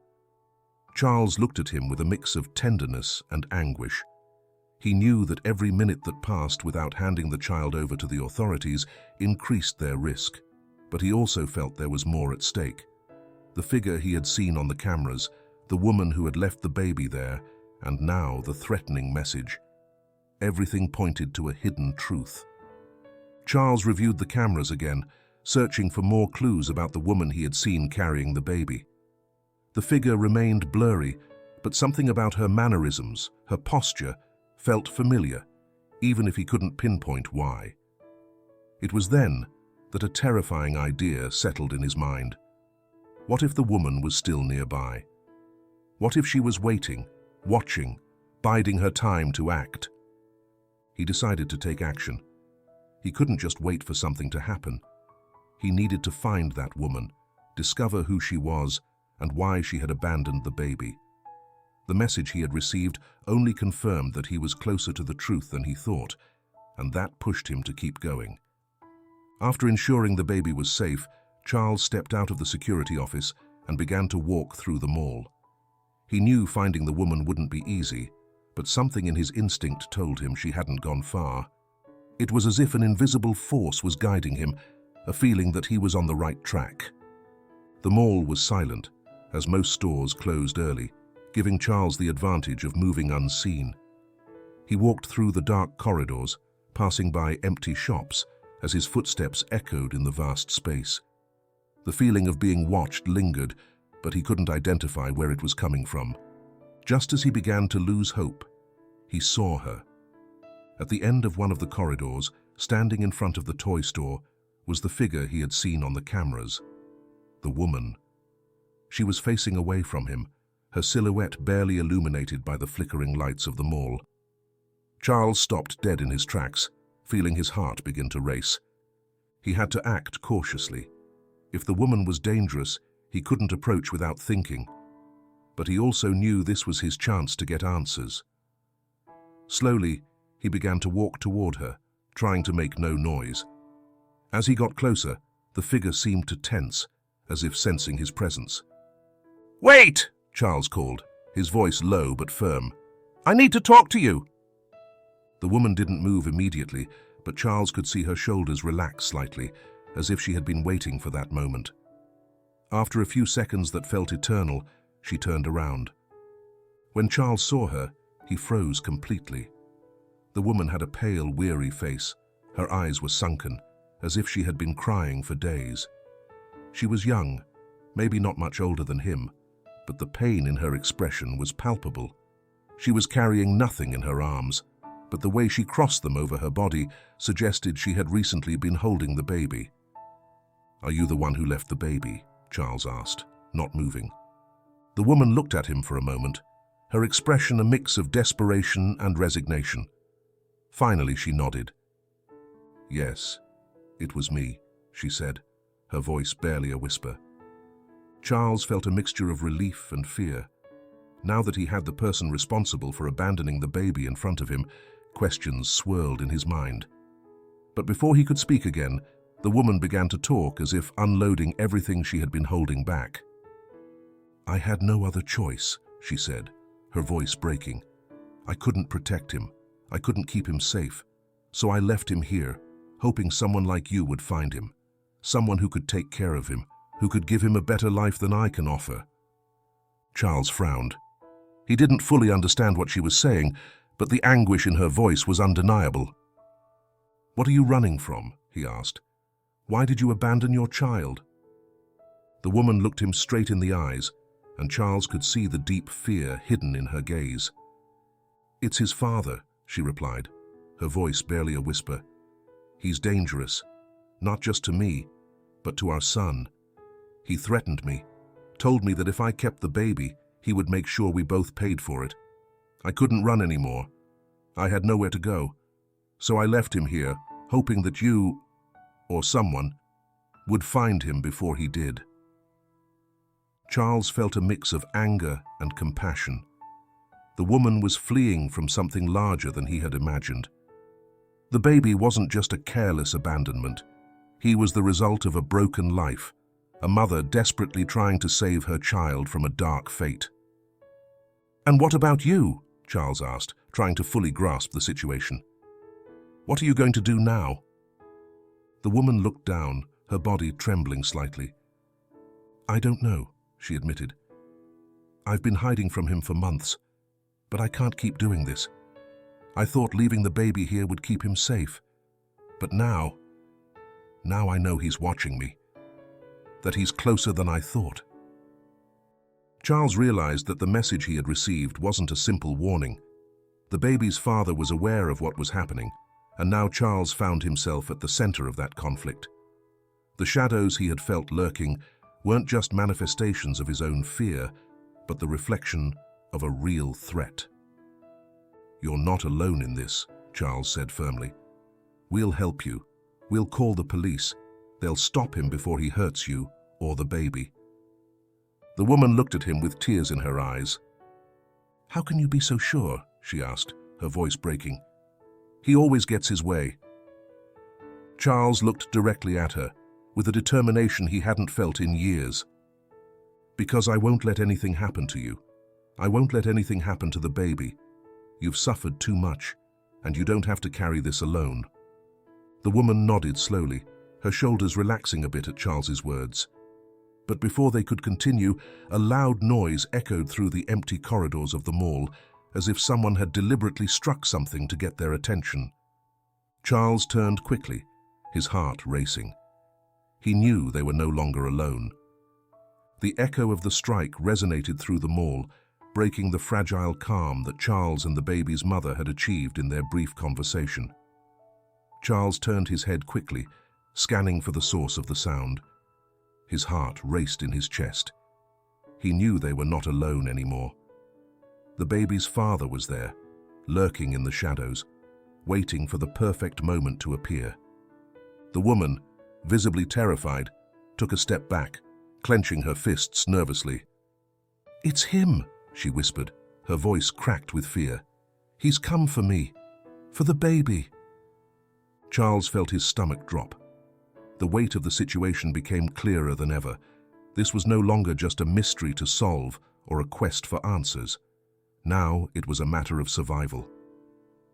Charles looked at him with a mix of tenderness and anguish. He knew that every minute that passed without handing the child over to the authorities increased their risk, but he also felt there was more at stake. The figure he had seen on the cameras, the woman who had left the baby there, and now the threatening message. Everything pointed to a hidden truth. Charles reviewed the cameras again, searching for more clues about the woman he had seen carrying the baby. The figure remained blurry, but something about her mannerisms, her posture, felt familiar, even if he couldn't pinpoint why. It was then that a terrifying idea settled in his mind. What if the woman was still nearby? What if she was waiting, watching, biding her time to act? He decided to take action. He couldn't just wait for something to happen. He needed to find that woman, discover who she was, and why she had abandoned the baby. The message he had received only confirmed that he was closer to the truth than he thought, and that pushed him to keep going. After ensuring the baby was safe, Charles stepped out of the security office and began to walk through the mall. He knew finding the woman wouldn't be easy, but something in his instinct told him she hadn't gone far. It was as if an invisible force was guiding him, a feeling that he was on the right track. The mall was silent, as most stores closed early, giving Charles the advantage of moving unseen. He walked through the dark corridors, passing by empty shops, as his footsteps echoed in the vast space. The feeling of being watched lingered, but he couldn't identify where it was coming from. Just as he began to lose hope, he saw her. At the end of one of the corridors, standing in front of the toy store, was the figure he had seen on the cameras. The woman. She was facing away from him, her silhouette barely illuminated by the flickering lights of the mall. Charles stopped dead in his tracks, feeling his heart begin to race. He had to act cautiously. If the woman was dangerous, he couldn't approach without thinking. But he also knew this was his chance to get answers. Slowly, he began to walk toward her, trying to make no noise. As he got closer, the figure seemed to tense, as if sensing his presence. "Wait!" Charles called, his voice low but firm. "I need to talk to you!" The woman didn't move immediately, but Charles could see her shoulders relax slightly, as if she had been waiting for that moment. After a few seconds that felt eternal, she turned around. When Charles saw her, he froze completely. The woman had a pale, weary face. Her eyes were sunken, as if she had been crying for days. She was young, maybe not much older than him, but the pain in her expression was palpable. She was carrying nothing in her arms, but the way she crossed them over her body suggested she had recently been holding the baby. "Are you the one who left the baby?" Charles asked, not moving. The woman looked at him for a moment, her expression a mix of desperation and resignation. Finally, she nodded. "Yes, it was me," she said, her voice barely a whisper. Charles felt a mixture of relief and fear. Now that he had the person responsible for abandoning the baby in front of him, questions swirled in his mind. But before he could speak again, the woman began to talk as if unloading everything she had been holding back. "I had no other choice," she said, her voice breaking. "I couldn't protect him. I couldn't keep him safe. So I left him here, hoping someone like you would find him. Someone who could take care of him, who could give him a better life than I can offer." Charles frowned. He didn't fully understand what she was saying, but the anguish in her voice was undeniable. "What are you running from?" he asked. "Why did you abandon your child?" The woman looked him straight in the eyes, and Charles could see the deep fear hidden in her gaze. "It's his father," she replied, her voice barely a whisper. "He's dangerous, not just to me, but to our son. He threatened me, told me that if I kept the baby, he would make sure we both paid for it. I couldn't run anymore. I had nowhere to go. So I left him here, hoping that you, or someone, would find him before he did." Charles felt a mix of anger and compassion. The woman was fleeing from something larger than he had imagined. The baby wasn't just a careless abandonment. He was the result of a broken life, a mother desperately trying to save her child from a dark fate. "And what about you?" Charles asked, trying to fully grasp the situation. "What are you going to do now?" The woman looked down, her body trembling slightly. "I don't know," she admitted. "I've been hiding from him for months, but I can't keep doing this. I thought leaving the baby here would keep him safe. But now I know he's watching me, that he's closer than I thought." Charles realized that the message he had received wasn't a simple warning. The baby's father was aware of what was happening, and now Charles found himself at the center of that conflict. The shadows he had felt lurking weren't just manifestations of his own fear, but the reflection of a real threat. "You're not alone in this," Charles said firmly. "We'll help you. We'll call the police. They'll stop him before he hurts you or the baby." The woman looked at him with tears in her eyes. "How can you be so sure?" she asked, her voice breaking. "He always gets his way." Charles looked directly at her, with a determination he hadn't felt in years. "Because I won't let anything happen to you. I won't let anything happen to the baby. You've suffered too much, and you don't have to carry this alone." The woman nodded slowly, her shoulders relaxing a bit at Charles's words. But before they could continue, a loud noise echoed through the empty corridors of the mall, as if someone had deliberately struck something to get their attention. Charles turned quickly, his heart racing. He knew they were no longer alone. The echo of the strike resonated through the mall, breaking the fragile calm that Charles and the baby's mother had achieved in their brief conversation. Charles turned his head quickly, scanning for the source of the sound. His heart raced in his chest. He knew they were not alone anymore. The baby's father was there, lurking in the shadows, waiting for the perfect moment to appear. The woman, visibly terrified, took a step back, clenching her fists nervously. "It's him," she whispered, her voice cracked with fear. He's come for me. For the baby." Charles felt his stomach drop. The weight of the situation became clearer than ever. This was no longer just a mystery to solve or a quest for answers. Now it was a matter of survival.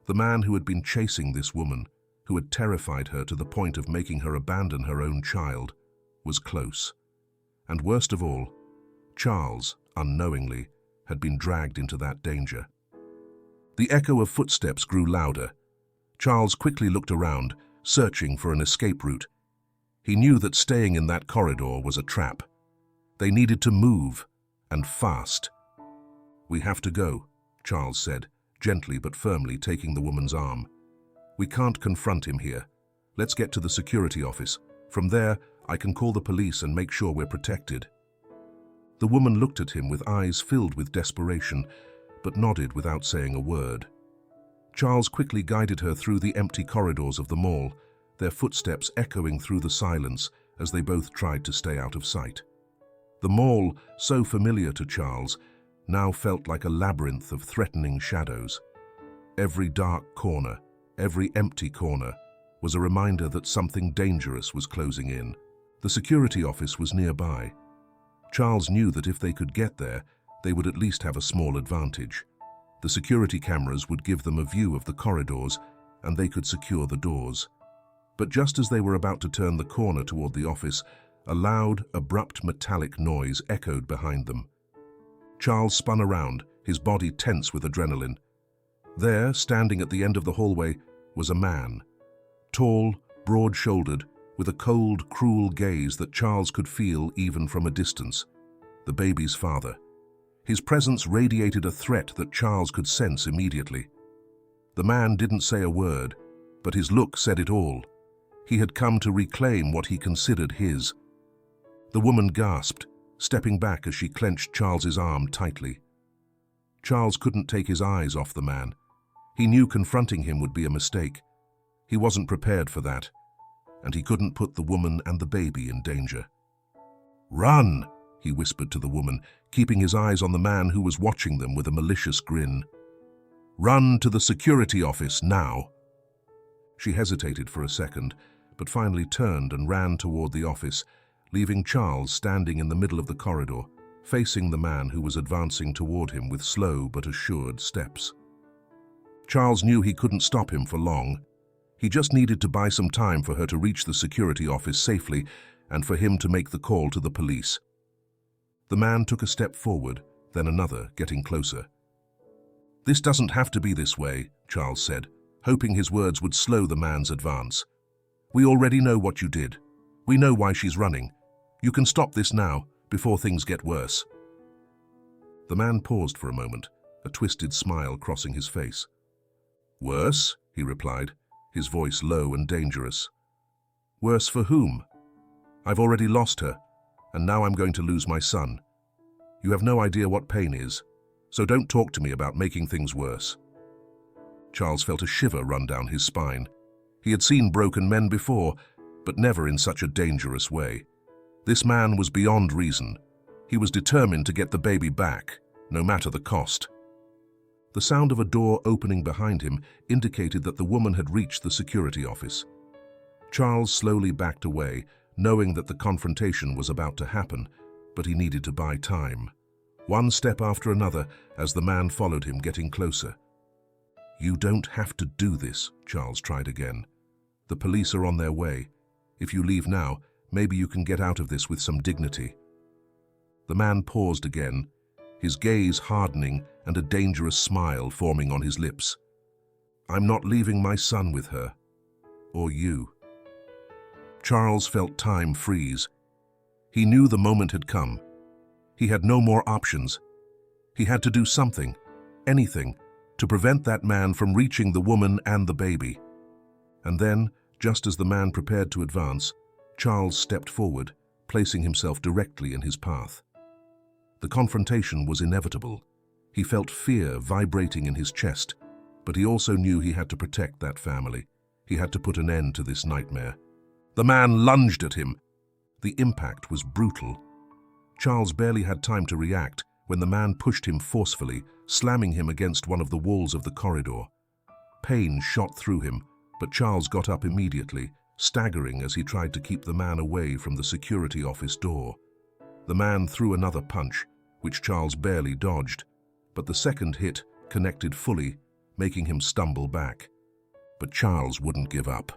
The man who had been chasing this woman, who had terrified her to the point of making her abandon her own child, was close. And worst of all, Charles, unknowingly, had been dragged into that danger. The echo of footsteps grew louder. Charles quickly looked around, searching for an escape route. He knew that staying in that corridor was a trap. They needed to move, and fast. "We have to go," Charles said, gently but firmly taking the woman's arm. "We can't confront him here. Let's get to the security office. From there, I can call the police and make sure we're protected." The woman looked at him with eyes filled with desperation, but nodded without saying a word. Charles quickly guided her through the empty corridors of the mall, their footsteps echoing through the silence as they both tried to stay out of sight. The mall, so familiar to Charles, now felt like a labyrinth of threatening shadows. Every dark corner, every empty corner, was a reminder that something dangerous was closing in. The security office was nearby. Charles knew that if they could get there, they would at least have a small advantage. The security cameras would give them a view of the corridors, and they could secure the doors. But just as they were about to turn the corner toward the office, a loud, abrupt metallic noise echoed behind them. Charles spun around, his body tense with adrenaline. There, standing at the end of the hallway, was a man. Tall, broad-shouldered, with a cold, cruel gaze that Charles could feel even from a distance. The baby's father. His presence radiated a threat that Charles could sense immediately. The man didn't say a word, but his look said it all. He had come to reclaim what he considered his. The woman gasped, stepping back as she clenched Charles's arm tightly. Charles couldn't take his eyes off the man. He knew confronting him would be a mistake. He wasn't prepared for that, and he couldn't put the woman and the baby in danger. "Run!" he whispered to the woman, keeping his eyes on the man who was watching them with a malicious grin. "Run to the security office now." She hesitated for a second, but finally turned and ran toward the office, leaving Charles standing in the middle of the corridor, facing the man who was advancing toward him with slow but assured steps. Charles knew he couldn't stop him for long. He just needed to buy some time for her to reach the security office safely and for him to make the call to the police. The man took a step forward, then another, getting closer. "This doesn't have to be this way," Charles said, hoping his words would slow the man's advance. "We already know what you did. We know why she's running. You can stop this now, before things get worse." The man paused for a moment, a twisted smile crossing his face. "Worse?" he replied, his voice low and dangerous. "Worse for whom? I've already lost her, and now I'm going to lose my son. You have no idea what pain is, so don't talk to me about making things worse." Charles felt a shiver run down his spine. He had seen broken men before, but never in such a dangerous way. This man was beyond reason. He was determined to get the baby back, no matter the cost. The sound of a door opening behind him indicated that the woman had reached the security office. Charles slowly backed away, knowing that the confrontation was about to happen, but he needed to buy time. One step after another, as the man followed him, getting closer. "You don't have to do this," Charles tried again. "The police are on their way. If you leave now, maybe you can get out of this with some dignity." The man paused again, his gaze hardening and a dangerous smile forming on his lips. "I'm not leaving my son with her. Or you." Charles felt time freeze. He knew the moment had come. He had no more options. He had to do something, anything, to prevent that man from reaching the woman and the baby. And then, just as the man prepared to advance, Charles stepped forward, placing himself directly in his path. The confrontation was inevitable. He felt fear vibrating in his chest, but he also knew he had to protect that family. He had to put an end to this nightmare. The man lunged at him. The impact was brutal. Charles barely had time to react when the man pushed him forcefully, slamming him against one of the walls of the corridor. Pain shot through him, but Charles got up immediately, staggering as he tried to keep the man away from the security office door. The man threw another punch, which Charles barely dodged, but the second hit connected fully, making him stumble back. But Charles wouldn't give up.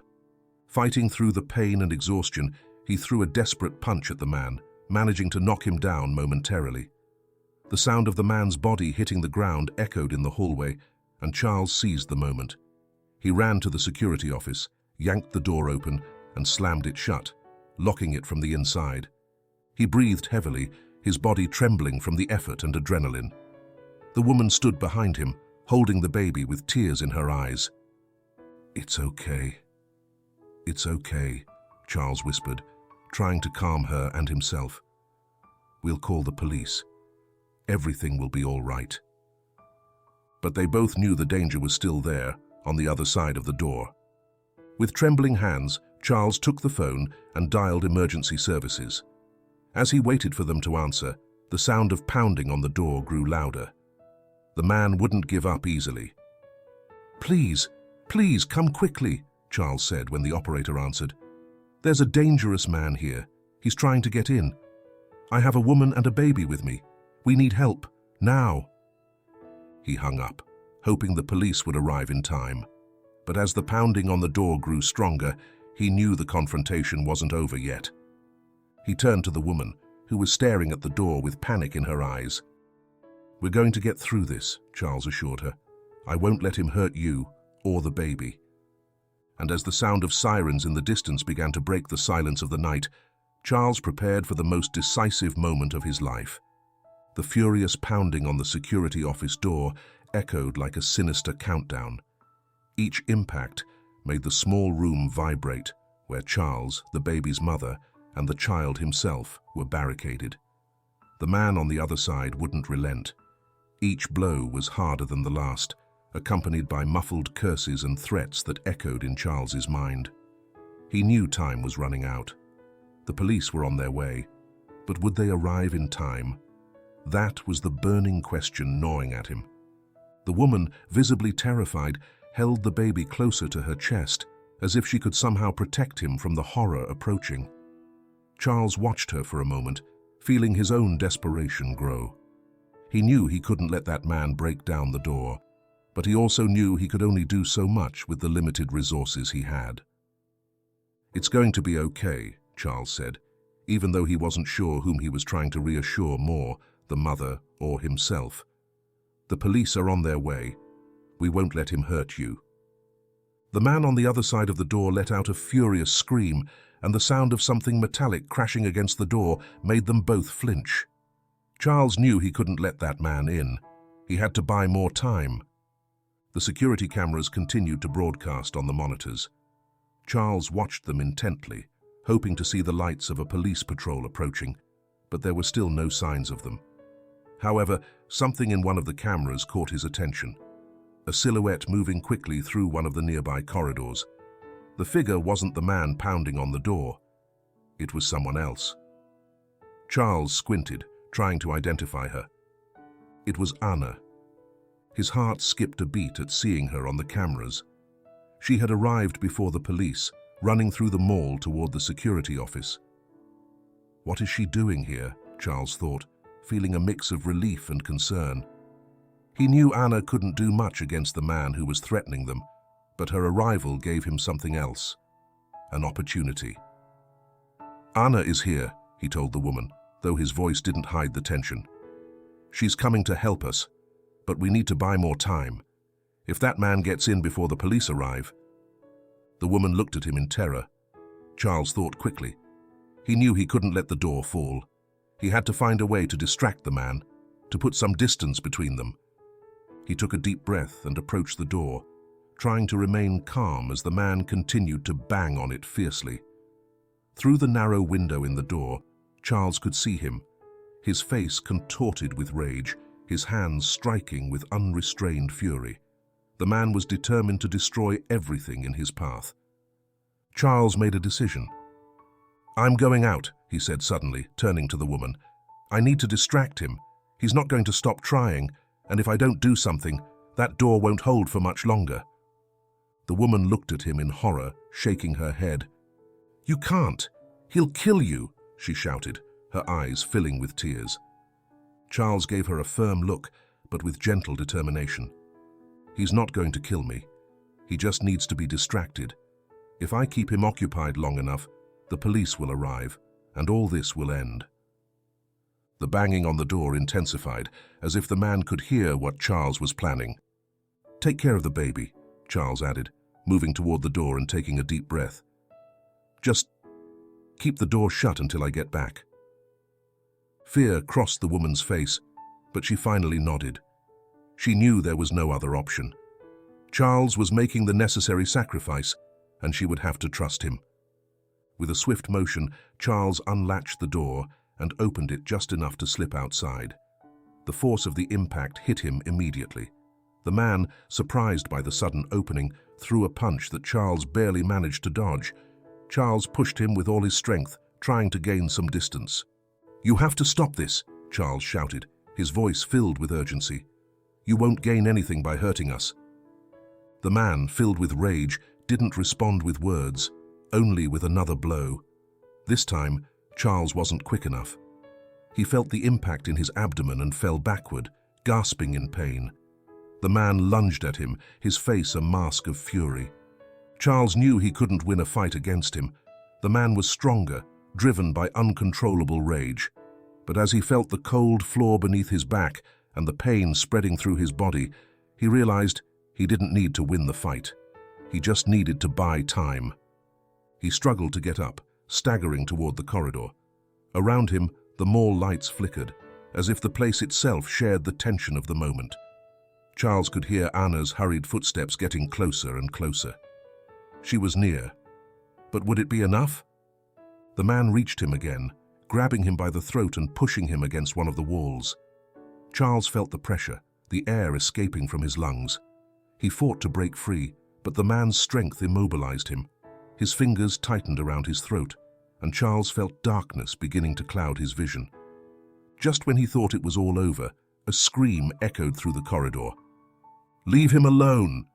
Fighting through the pain and exhaustion, he threw a desperate punch at the man, managing to knock him down momentarily. The sound of the man's body hitting the ground echoed in the hallway, and Charles seized the moment. He ran to the security office, yanked the door open, and slammed it shut, locking it from the inside. He breathed heavily, his body trembling from the effort and adrenaline. The woman stood behind him, holding the baby with tears in her eyes. "It's okay. It's okay," Charles whispered, trying to calm her and himself. "We'll call the police. Everything will be all right." But they both knew the danger was still there, on the other side of the door. With trembling hands, Charles took the phone and dialed emergency services. As he waited for them to answer, the sound of pounding on the door grew louder. The man wouldn't give up easily. "Please, please, come quickly," Charles said when the operator answered. "There's a dangerous man here. He's trying to get in. I have a woman and a baby with me. We need help, now." He hung up, hoping the police would arrive in time. But as the pounding on the door grew stronger, he knew the confrontation wasn't over yet. He turned to the woman, who was staring at the door with panic in her eyes. "We're going to get through this," Charles assured her. "I won't let him hurt you or the baby." And as the sound of sirens in the distance began to break the silence of the night, Charles prepared for the most decisive moment of his life. The furious pounding on the security office door echoed like a sinister countdown. Each impact made the small room vibrate, where Charles, the baby's mother, and the child himself were barricaded. The man on the other side wouldn't relent. Each blow was harder than the last, accompanied by muffled curses and threats that echoed in Charles's mind. He knew time was running out. The police were on their way, but would they arrive in time? That was the burning question gnawing at him. The woman, visibly terrified, held the baby closer to her chest, as if she could somehow protect him from the horror approaching. Charles watched her for a moment, feeling his own desperation grow. He knew he couldn't let that man break down the door, but he also knew he could only do so much with the limited resources he had. "It's going to be okay," Charles said, even though he wasn't sure whom he was trying to reassure more, the mother or himself. "The police are on their way. We won't let him hurt you." The man on the other side of the door let out a furious scream, and the sound of something metallic crashing against the door made them both flinch. Charles knew he couldn't let that man in. He had to buy more time. The security cameras continued to broadcast on the monitors. Charles watched them intently, hoping to see the lights of a police patrol approaching, but there were still no signs of them. However, something in one of the cameras caught his attention. A silhouette moving quickly through one of the nearby corridors. The figure wasn't the man pounding on the door. It was someone else. Charles squinted, trying to identify her. It was Anna. His heart skipped a beat at seeing her on the cameras. She had arrived before the police, running through the mall toward the security office. What is she doing here? Charles thought, feeling a mix of relief and concern. He knew Anna couldn't do much against the man who was threatening them, but her arrival gave him something else, an opportunity. "Anna is here," he told the woman, though his voice didn't hide the tension. "She's coming to help us, but we need to buy more time. If that man gets in before the police arrive..." The woman looked at him in terror. Charles thought quickly. He knew he couldn't let the door fall. He had to find a way to distract the man, to put some distance between them. He took a deep breath and approached the door, trying to remain calm as the man continued to bang on it fiercely. Through the narrow window in the door, Charles could see him, his face contorted with rage, his hands striking with unrestrained fury. The man was determined to destroy everything in his path. Charles made a decision. "I'm going out," he said suddenly, turning to the woman. "I need to distract him. He's not going to stop trying, and if I don't do something, that door won't hold for much longer." The woman looked at him in horror, shaking her head. "You can't. He'll kill you," she shouted, her eyes filling with tears. Charles gave her a firm look, but with gentle determination. "He's not going to kill me. He just needs to be distracted. If I keep him occupied long enough, the police will arrive, and all this will end." The banging on the door intensified, as if the man could hear what Charles was planning. "Take care of the baby," Charles added, moving toward the door and taking a deep breath. "Just keep the door shut until I get back." Fear crossed the woman's face, but she finally nodded. She knew there was no other option. Charles was making the necessary sacrifice, and she would have to trust him. With a swift motion, Charles unlatched the door and opened it just enough to slip outside. The force of the impact hit him immediately. The man, surprised by the sudden opening, threw a punch that Charles barely managed to dodge. Charles pushed him with all his strength, trying to gain some distance. "You have to stop this," Charles shouted, his voice filled with urgency. "You won't gain anything by hurting us." The man, filled with rage, didn't respond with words, only with another blow. This time, Charles wasn't quick enough. He felt the impact in his abdomen and fell backward, gasping in pain. The man lunged at him, his face a mask of fury. Charles knew he couldn't win a fight against him. The man was stronger, driven by uncontrollable rage. But as he felt the cold floor beneath his back and the pain spreading through his body, he realized he didn't need to win the fight. He just needed to buy time. He struggled to get up, staggering toward the corridor. Around him, the mall lights flickered, as if the place itself shared the tension of the moment. Charles could hear Anna's hurried footsteps getting closer and closer. She was near. But would it be enough? The man reached him again, grabbing him by the throat and pushing him against one of the walls. Charles felt the pressure, the air escaping from his lungs. He fought to break free, but the man's strength immobilized him. His fingers tightened around his throat, and Charles felt darkness beginning to cloud his vision. Just when he thought it was all over, a scream echoed through the corridor. "Leave him alone!"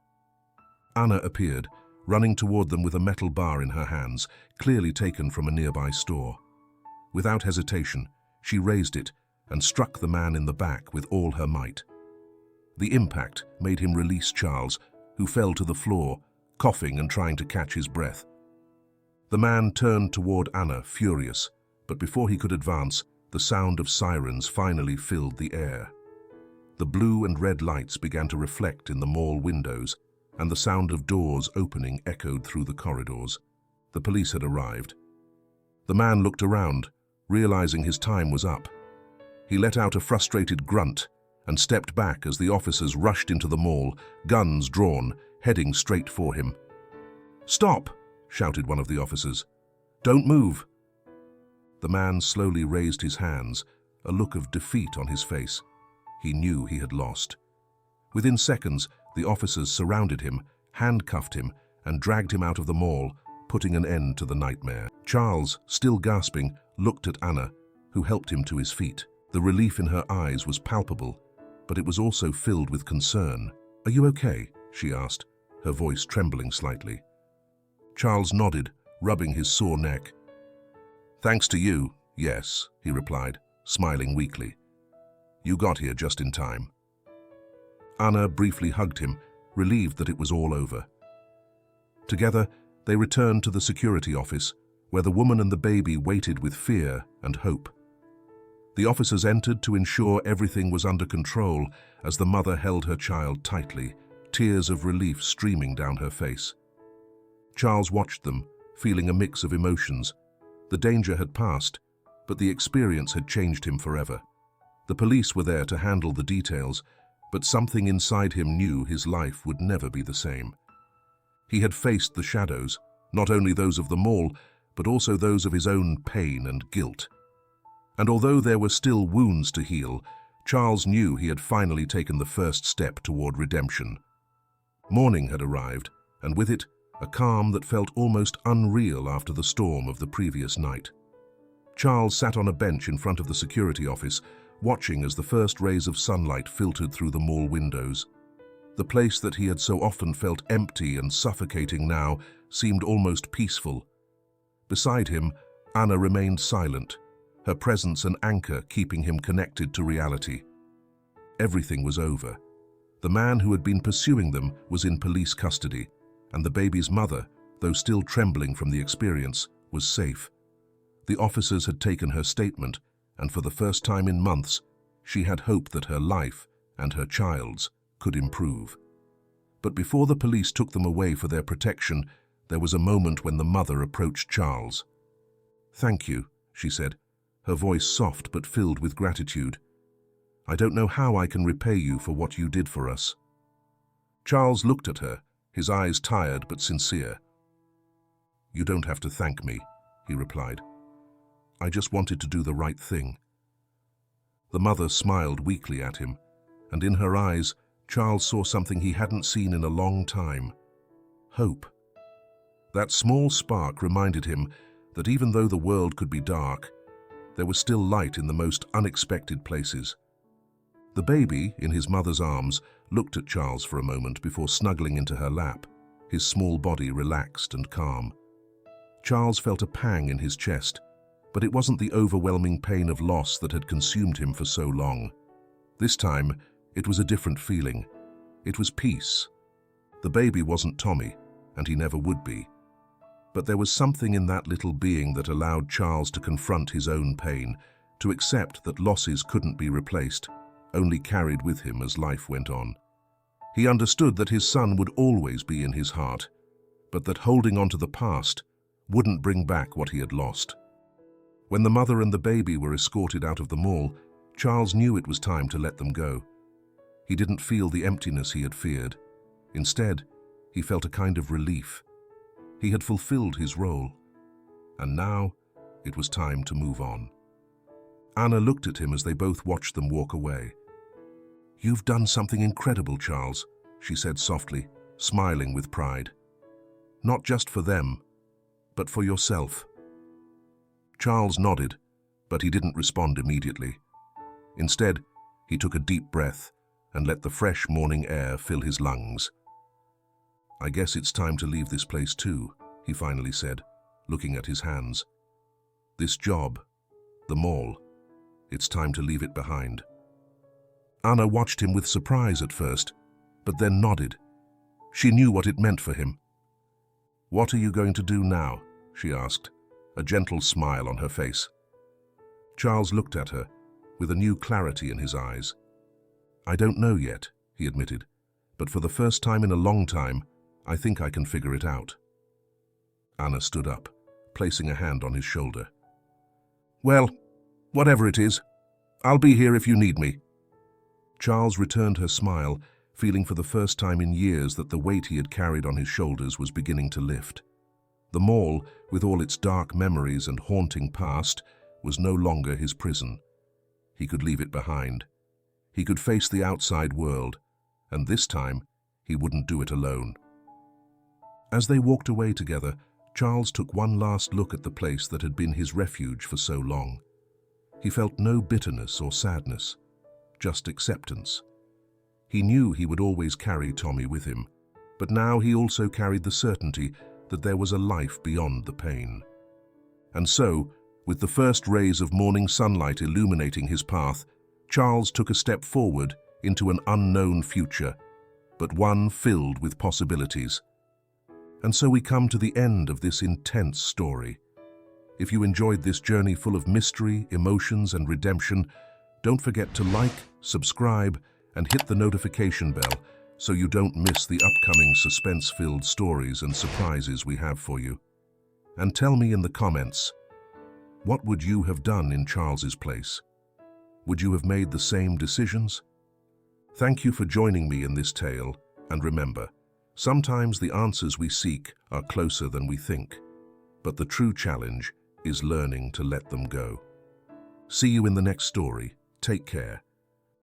Anna appeared, running toward them with a metal bar in her hands, clearly taken from a nearby store. Without hesitation, she raised it and struck the man in the back with all her might. The impact made him release Charles, who fell to the floor, coughing and trying to catch his breath. The man turned toward Anna, furious, but before he could advance, the sound of sirens finally filled the air. The blue and red lights began to reflect in the mall windows, and the sound of doors opening echoed through the corridors. The police had arrived. The man looked around, realizing his time was up. He let out a frustrated grunt and stepped back as the officers rushed into the mall, guns drawn, heading straight for him. "Stop!" shouted one of the officers. "Don't move!" The man slowly raised his hands, a look of defeat on his face. He knew he had lost. Within seconds, the officers surrounded him, handcuffed him, and dragged him out of the mall, putting an end to the nightmare. Charles, still gasping, looked at Anna, who helped him to his feet. The relief in her eyes was palpable, but it was also filled with concern. "Are you okay?" she asked, her voice trembling slightly. Charles nodded, rubbing his sore neck. "Thanks to you, yes," he replied, smiling weakly. "You got here just in time." Anna briefly hugged him, relieved that it was all over. Together, they returned to the security office, where the woman and the baby waited with fear and hope. The officers entered to ensure everything was under control as the mother held her child tightly, tears of relief streaming down her face. Charles watched them, feeling a mix of emotions. The danger had passed, but the experience had changed him forever. The police were there to handle the details, but something inside him knew his life would never be the same. He had faced the shadows, not only those of the mall, but also those of his own pain and guilt. And although there were still wounds to heal, Charles knew he had finally taken the first step toward redemption. Morning had arrived, and with it, a calm that felt almost unreal after the storm of the previous night. Charles sat on a bench in front of the security office, watching as the first rays of sunlight filtered through the mall windows. The place that he had so often felt empty and suffocating now seemed almost peaceful. Beside him, Anna remained silent, her presence an anchor keeping him connected to reality. Everything was over. The man who had been pursuing them was in police custody, and the baby's mother, though still trembling from the experience, was safe. The officers had taken her statement, and for the first time in months, she had hope that her life, and her child's, could improve. But before the police took them away for their protection, there was a moment when the mother approached Charles. "Thank you," she said, her voice soft but filled with gratitude. "I don't know how I can repay you for what you did for us." Charles looked at her, his eyes tired but sincere. "You don't have to thank me," he replied. "I just wanted to do the right thing." The mother smiled weakly at him, and in her eyes, Charles saw something he hadn't seen in a long time: hope. That small spark reminded him that even though the world could be dark, there was still light in the most unexpected places. The baby, in his mother's arms, looked at Charles for a moment before snuggling into her lap, his small body relaxed and calm. Charles felt a pang in his chest, but it wasn't the overwhelming pain of loss that had consumed him for so long. This time, it was a different feeling. It was peace. The baby wasn't Tommy, and he never would be. But there was something in that little being that allowed Charles to confront his own pain, to accept that losses couldn't be replaced, only carried with him as life went on. He understood that his son would always be in his heart, but that holding on to the past wouldn't bring back what he had lost. When the mother and the baby were escorted out of the mall, Charles knew it was time to let them go. He didn't feel the emptiness he had feared. Instead, he felt a kind of relief. He had fulfilled his role, and now it was time to move on. Anna looked at him as they both watched them walk away. "You've done something incredible, Charles," she said softly, smiling with pride. "Not just for them, but for yourself." Charles nodded, but he didn't respond immediately. Instead, he took a deep breath and let the fresh morning air fill his lungs. "I guess it's time to leave this place too," he finally said, looking at his hands. "This job, the mall, it's time to leave it behind." Anna watched him with surprise at first, but then nodded. She knew what it meant for him. "What are you going to do now?" she asked, a gentle smile on her face. Charles looked at her, with a new clarity in his eyes. "I don't know yet," he admitted, "but for the first time in a long time, I think I can figure it out." Anna stood up, placing a hand on his shoulder. "Well, whatever it is, I'll be here if you need me." Charles returned her smile, feeling for the first time in years that the weight he had carried on his shoulders was beginning to lift. The mall, with all its dark memories and haunting past, was no longer his prison. He could leave it behind. He could face the outside world, and this time he wouldn't do it alone. As they walked away together, Charles took one last look at the place that had been his refuge for so long. He felt no bitterness or sadness, just acceptance. He knew he would always carry Tommy with him, but now he also carried the certainty that there was a life beyond the pain. And so, with the first rays of morning sunlight illuminating his path, Charles took a step forward into an unknown future, but one filled with possibilities. And so we come to the end of this intense story. If you enjoyed this journey full of mystery, emotions, and redemption, don't forget to like, subscribe, and hit the notification bell so you don't miss the upcoming suspense-filled stories and surprises we have for you. And tell me in the comments, what would you have done in Charles's place? Would you have made the same decisions? Thank you for joining me in this tale, and remember, sometimes the answers we seek are closer than we think, but the true challenge is learning to let them go. See you in the next story. Take care.